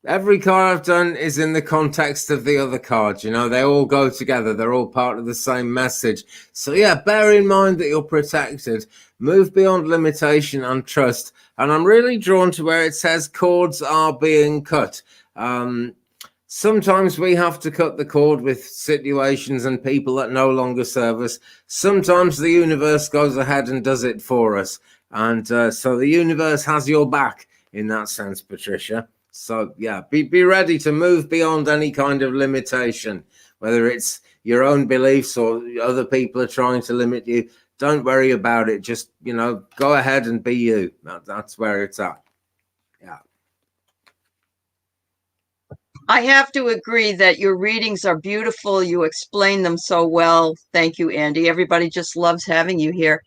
every card I've done is in the context of the other cards. They all go together. They're all part of the same message. So yeah, bear in mind that you're protected. Move beyond limitation and trust. And I'm really drawn to where it says cords are being cut. Sometimes we have to cut the cord with situations and people that no longer serve us. Sometimes the universe goes ahead and does it for us. And so the universe has your back in that sense, Patricia. So yeah, be ready to move beyond any kind of limitation, whether it's your own beliefs or other people are trying to limit you. Don't worry about it. Just, go ahead and be you. That's where it's at. Yeah. I have to agree that your readings are beautiful. You explain them so well. Thank you, Andy. Everybody just loves having you here.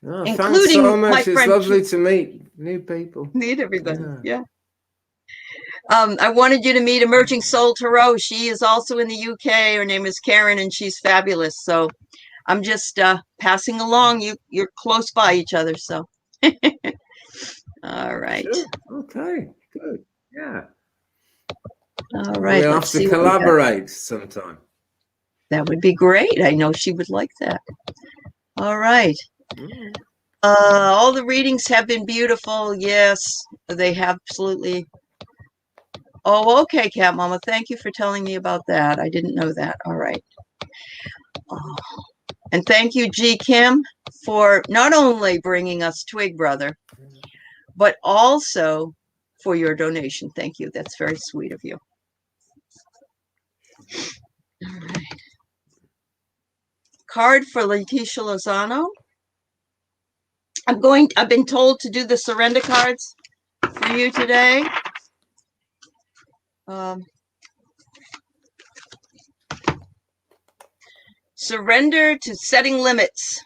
Oh, including thanks so much. my It's friend lovely to meet new people. Meet everybody. Yeah. I wanted you to meet Emerging Soul Tarot. She is also in the UK. Her name is Karen, and she's fabulous. So I'm just passing along. You're close by each other. So all right. Sure. Okay. Good. Yeah. All right. We'll have to collaborate sometime. That would be great. I know she would like that. All right. All the readings have been beautiful. Yes, they have absolutely. Oh, okay, Cat Mama. Thank you for telling me about that. I didn't know that. All right. Oh. And thank you, G. Kim, for not only bringing us Twig Brother, but also for your donation. Thank you. That's very sweet of you. All right. Card for Leticia Lozano. I've been told to do the surrender cards for you today. Surrender to setting limits.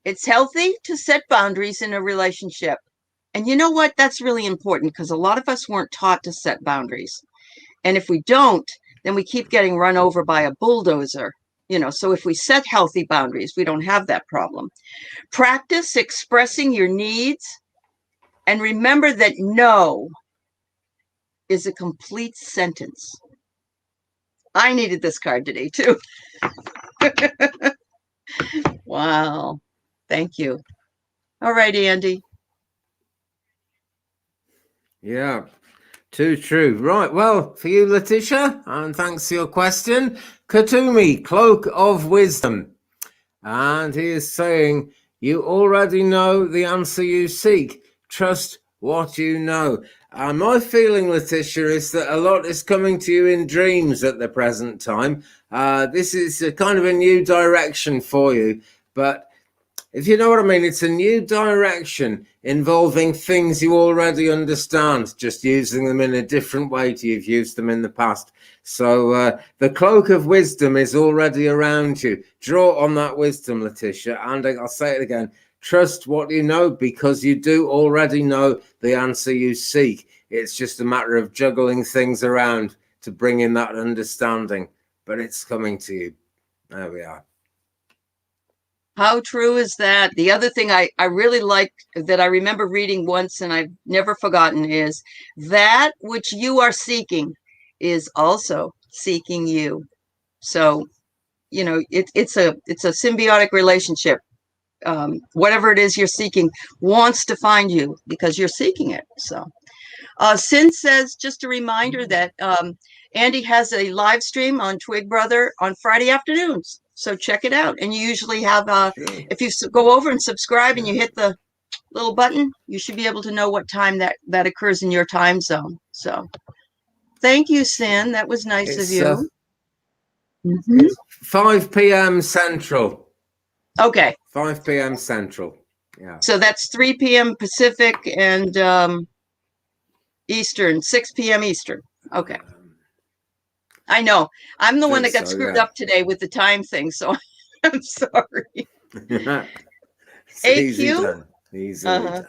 It's healthy to set boundaries in a relationship. And you know what? That's really important because a lot of us weren't taught to set boundaries. And if we don't, then we keep getting run over by a bulldozer. So if we set healthy boundaries, we don't have that problem. Practice expressing your needs and remember that no is a complete sentence. I needed this card today, too. Wow. Thank you. All right, Andy. Yeah, too true. Right, well, for you, Letitia, and thanks for your question. Katumi, Cloak of Wisdom. And he is saying, you already know the answer you seek. Trust what you know. My feeling, Letitia, is that a lot is coming to you in dreams at the present time. This is a kind of a new direction for you, but if you know what I mean, it's a new direction involving things you already understand, just using them in a different way to you've used them in the past. So the cloak of wisdom is already around you. Draw on that wisdom, Letitia, and I'll say it again. Trust what you know, because you do already know the answer you seek. It's just a matter of juggling things around to bring in that understanding, but it's coming to you. There we are. How true is that? The other thing I really like that I remember reading once and I've never forgotten is that which you are seeking is also seeking you. So, you know, it's a symbiotic relationship. Whatever it is you're seeking wants to find you because you're seeking it. So, Sin says, just a reminder that Andy has a live stream on Twig Brother on Friday afternoons. So check it out. And you usually have, if you go over and subscribe and you hit the little button, you should be able to know what time that occurs in your time zone. So thank you, Sin. That was nice of you. It's 5 p.m. Central. Okay. 5 p.m. Central. Yeah. So that's 3 p.m. Pacific and Eastern, 6 p.m. Eastern. Okay. I know. I'm the one that got screwed up today with the time thing, so I'm sorry. AQ? Easy done.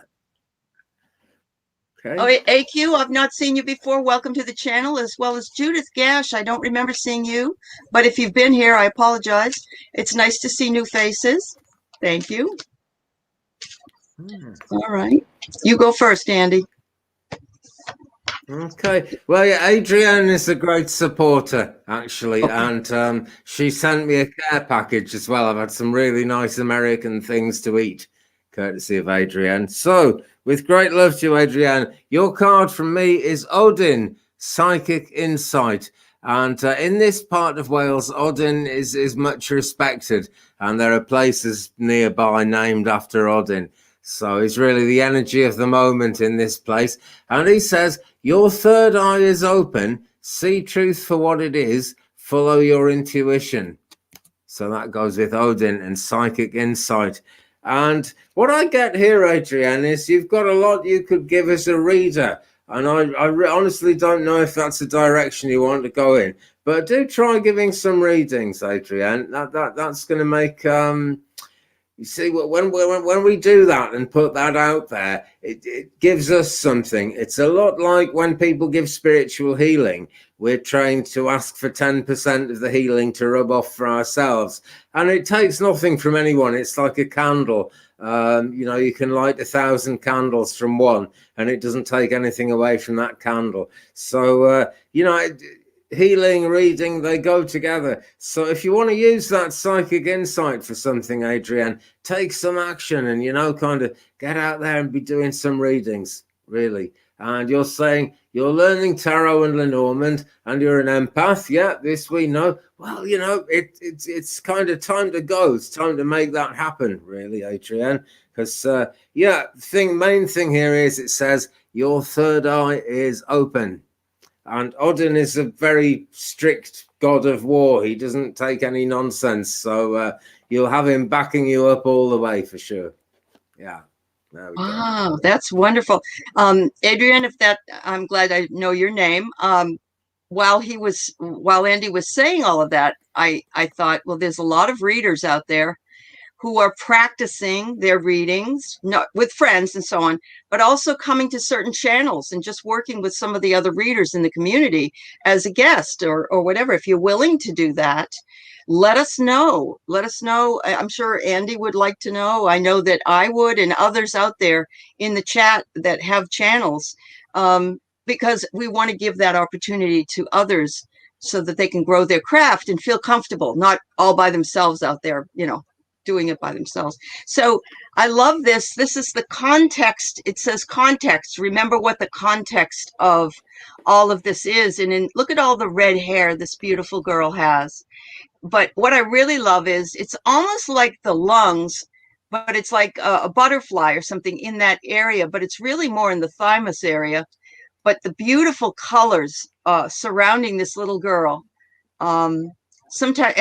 Okay. Oh, AQ, I've not seen you before. Welcome to the channel, as well as Judith Gash. I don't remember seeing you, but if you've been here, I apologize. It's nice to see new faces. Thank you. All right. You go first, Andy. Okay. Well, yeah, Adrienne is a great supporter, actually, and she sent me a care package as well. I've had some really nice American things to eat, courtesy of Adrienne. So, with great love to you, Adrienne, your card from me is Odin, Psychic Insight. And in this part of Wales, Odin is much respected, and there are places nearby named after Odin. So he's really the energy of the moment in this place. And he says, your third eye is open. See truth for what it is. Follow your intuition. So that goes with Odin and Psychic Insight. And what I get here, Adrienne, is you've got a lot you could give as a reader. And I honestly don't know if that's the direction you want to go in. But do try giving some readings, Adrienne. That's going to make... You see, when we do that and put that out there, it gives us something. It's a lot like when people give spiritual healing. We're trained to ask for 10% of the healing to rub off for ourselves. And it takes nothing from anyone. It's like a candle. You can light 1,000 candles from one, and it doesn't take anything away from that candle. So, healing, reading, they go together. So if you want to use that psychic insight for something, Adrienne, take some action and, kind of get out there and be doing some readings, really. And you're saying you're learning tarot and Lenormand and you're an empath. Yeah, this we know. Well, it's kind of time to go. It's time to make that happen, really, Adrienne. Because, main thing here is it says your third eye is open. And Odin is a very strict god of war. He doesn't take any nonsense. So you'll have him backing you up all the way for sure. Yeah. Wow, that's wonderful. Adrienne, I'm glad I know your name. While Andy was saying all of that, I thought, well, there's a lot of readers out there who are practicing their readings, not with friends and so on, but also coming to certain channels and just working with some of the other readers in the community as a guest or whatever. If you're willing to do that, let us know. Let us know. I'm sure Andy would like to know. I know that I would, and others out there in the chat that have channels. because we want to give that opportunity to others so that they can grow their craft and feel comfortable, not all by themselves out there, doing it by themselves. So I love this. This is the context. It says context. Remember what the context of all of this is. And look at all the red hair this beautiful girl has. But what I really love is it's almost like the lungs, but it's like a butterfly or something in that area, but it's really more in the thymus area. But the beautiful colors surrounding this little girl. Sometimes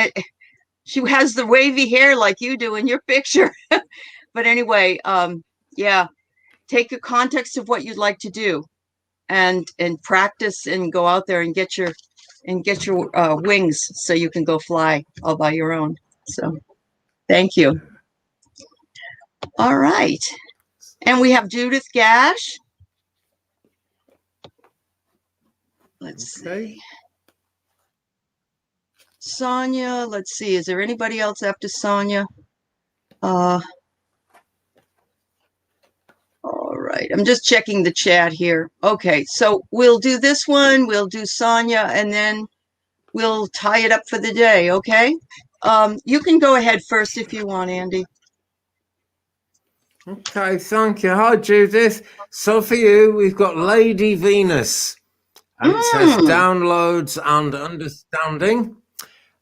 she has the wavy hair like you do in your picture. But anyway, yeah, take your context of what you'd like to do and practice and go out there and get your wings so you can go fly all by your own. So thank you. All right. And we have Judith Gash. Let's see. Sonia, let's see. Is there anybody else after Sonia? All right. I'm just checking the chat here. Okay. So we'll do this one. We'll do Sonia, and then we'll tie it up for the day. Okay. You can go ahead first if you want, Andy. Okay, thank you. Hi, Judith. So for you, we've got Lady Venus. And it says downloads and understanding.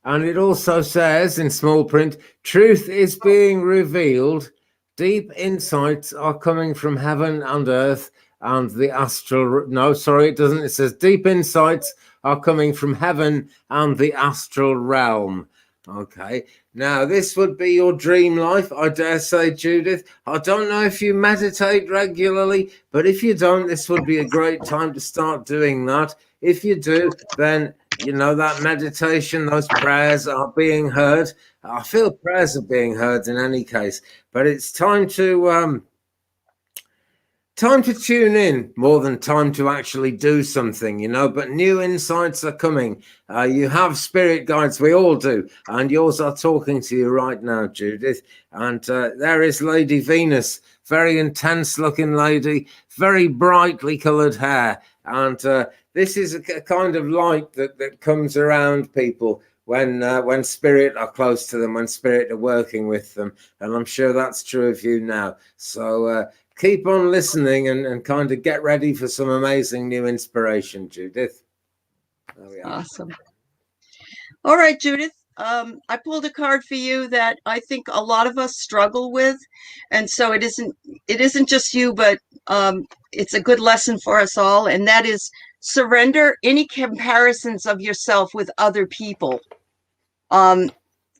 And it also says in small print, truth is being revealed. Deep insights are coming from heaven and earth and the astral. No, sorry, it doesn't. It says deep insights are coming from heaven and the astral realm. Okay. Now, this would be your dream life, I dare say, Judith. I don't know if you meditate regularly, but if you don't, this would be a great time to start doing that. If you do, then that meditation, those prayers are being heard. I feel prayers are being heard in any case, but it's time to tune in more than time to actually do something, but new insights are coming. You have spirit guides, we all do, and yours are talking to you right now, Judith. And there is Lady Venus, very intense looking lady, very brightly colored hair. And this is a kind of light that comes around people when spirit are close to them, when spirit are working with them. And I'm sure that's true of you now. So keep on listening and kind of get ready for some amazing new inspiration, Judith. There we are. Awesome. All right, Judith. I pulled a card for you that I think a lot of us struggle with. And so it isn't just you, but it's a good lesson for us all. And that is surrender any comparisons of yourself with other people.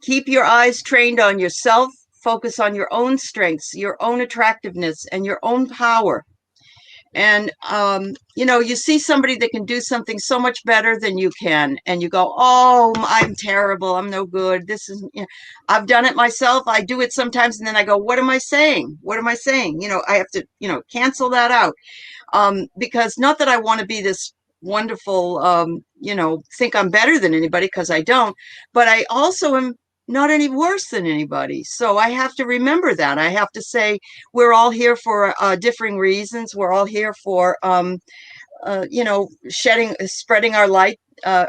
Keep your eyes trained on yourself. Focus on your own strengths, your own attractiveness, and your own power. And, you see somebody that can do something so much better than you can. And you go, oh, I'm terrible. I'm no good. This is, I've done it myself. I do it sometimes. And then I go, what am I saying? What am I saying? I have to, cancel that out. Because not that I want to be this wonderful, think I'm better than anybody, because I don't. But I also am not any worse than anybody. So I have to remember that. I have to say we're all here for differing reasons. We're all here for, spreading our light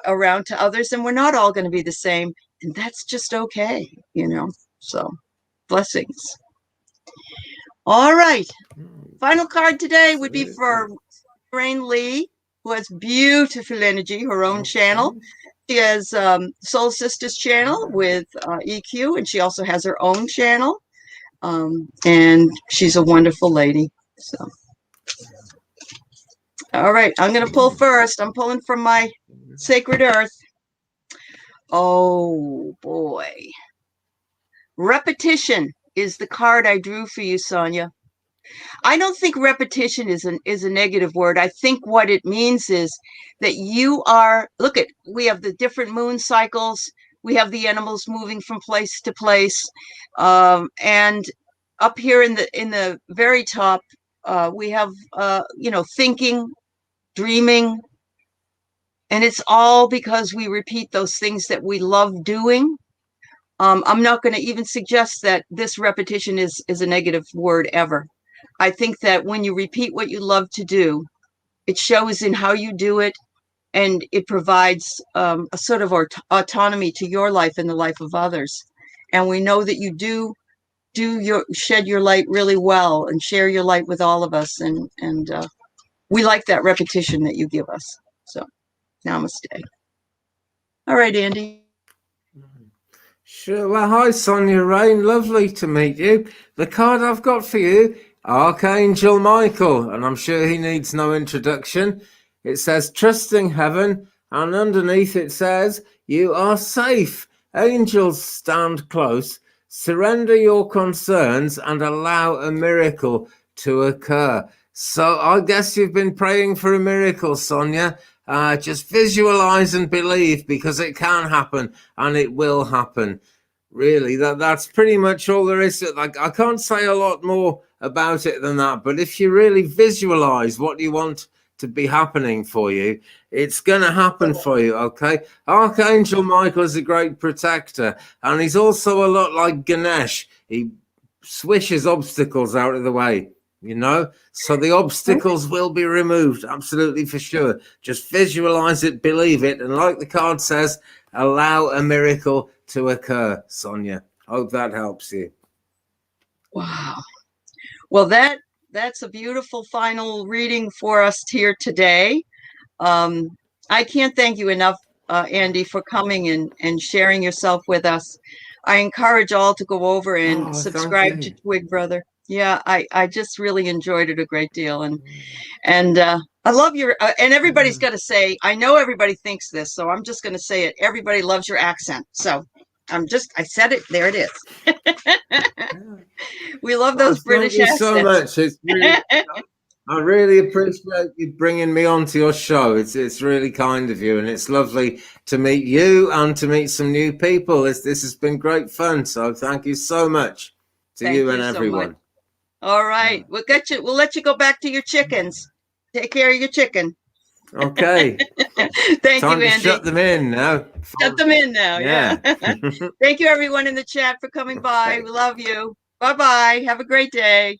around to others. And we're not all going to be the same. And that's just okay, So blessings. All right. Final card today would be for Rain Lee, who has beautiful energy, her own channel. She has Soul Sisters channel with EQ, and she also has her own channel. And she's a wonderful lady. So, all right, I'm going to pull first. I'm pulling from my Sacred Earth. Oh, boy. Repetition is the card I drew for you, Sonia. I don't think repetition is a negative word. I think what it means is that you are, we have the different moon cycles. We have the animals moving from place to place. And up here in the very top, we have, thinking, dreaming. And it's all because we repeat those things that we love doing. I'm not going to even suggest that this repetition is a negative word ever. I think that when you repeat what you love to do, it shows in how you do it, and it provides a sort of autonomy to your life and the life of others. And we know that you do shed your light really well and share your light with all of us, and we like that repetition that you give us. So namaste. All right, Andy. Sure. Well, hi, Sonia Rain. Lovely to meet you. The card I've got for you, Archangel Michael, and I'm sure he needs no introduction. It says, trusting heaven, and underneath it says, you are safe. Angels stand close. Surrender your concerns and allow a miracle to occur. So I guess you've been praying for a miracle, Sonia. Just visualize and believe, because it can happen and it will happen. Really, that's pretty much all there is. Like, I can't say a lot more about it than that, but if you really visualize what you want to be happening for you, it's gonna happen for you. Okay, Archangel Michael is a great protector, and he's also a lot like Ganesh. He swishes obstacles out of the way, you know, so the obstacles will be removed, absolutely, for sure. Just visualize it, believe it, and like the card says, allow a miracle to occur. Sonia, hope that helps you. Wow. Well, that's a beautiful final reading for us here today. I can't thank you enough, Andy, for coming and sharing yourself with us. I encourage all to go over and subscribe to Twig, brother. Yeah, I just really enjoyed it a great deal, and I love your and everybody's got to say, I know everybody thinks this, so I'm just going to say it. Everybody loves your accent, so I said it. There it is. We love those British accents. Thank you so much. It's really, I really appreciate you bringing me onto your show. It's really kind of you, and it's lovely to meet you and to meet some new people. This has been great fun. So thank you so much to you and everyone. So all right, we'll let you go back to your chickens. Take care of your chicken. Okay. Thank Time you, to Andy. shut them in now. Shut them in now. Yeah. Thank you, everyone in the chat, for coming by. We love you. Bye-bye. Have a great day.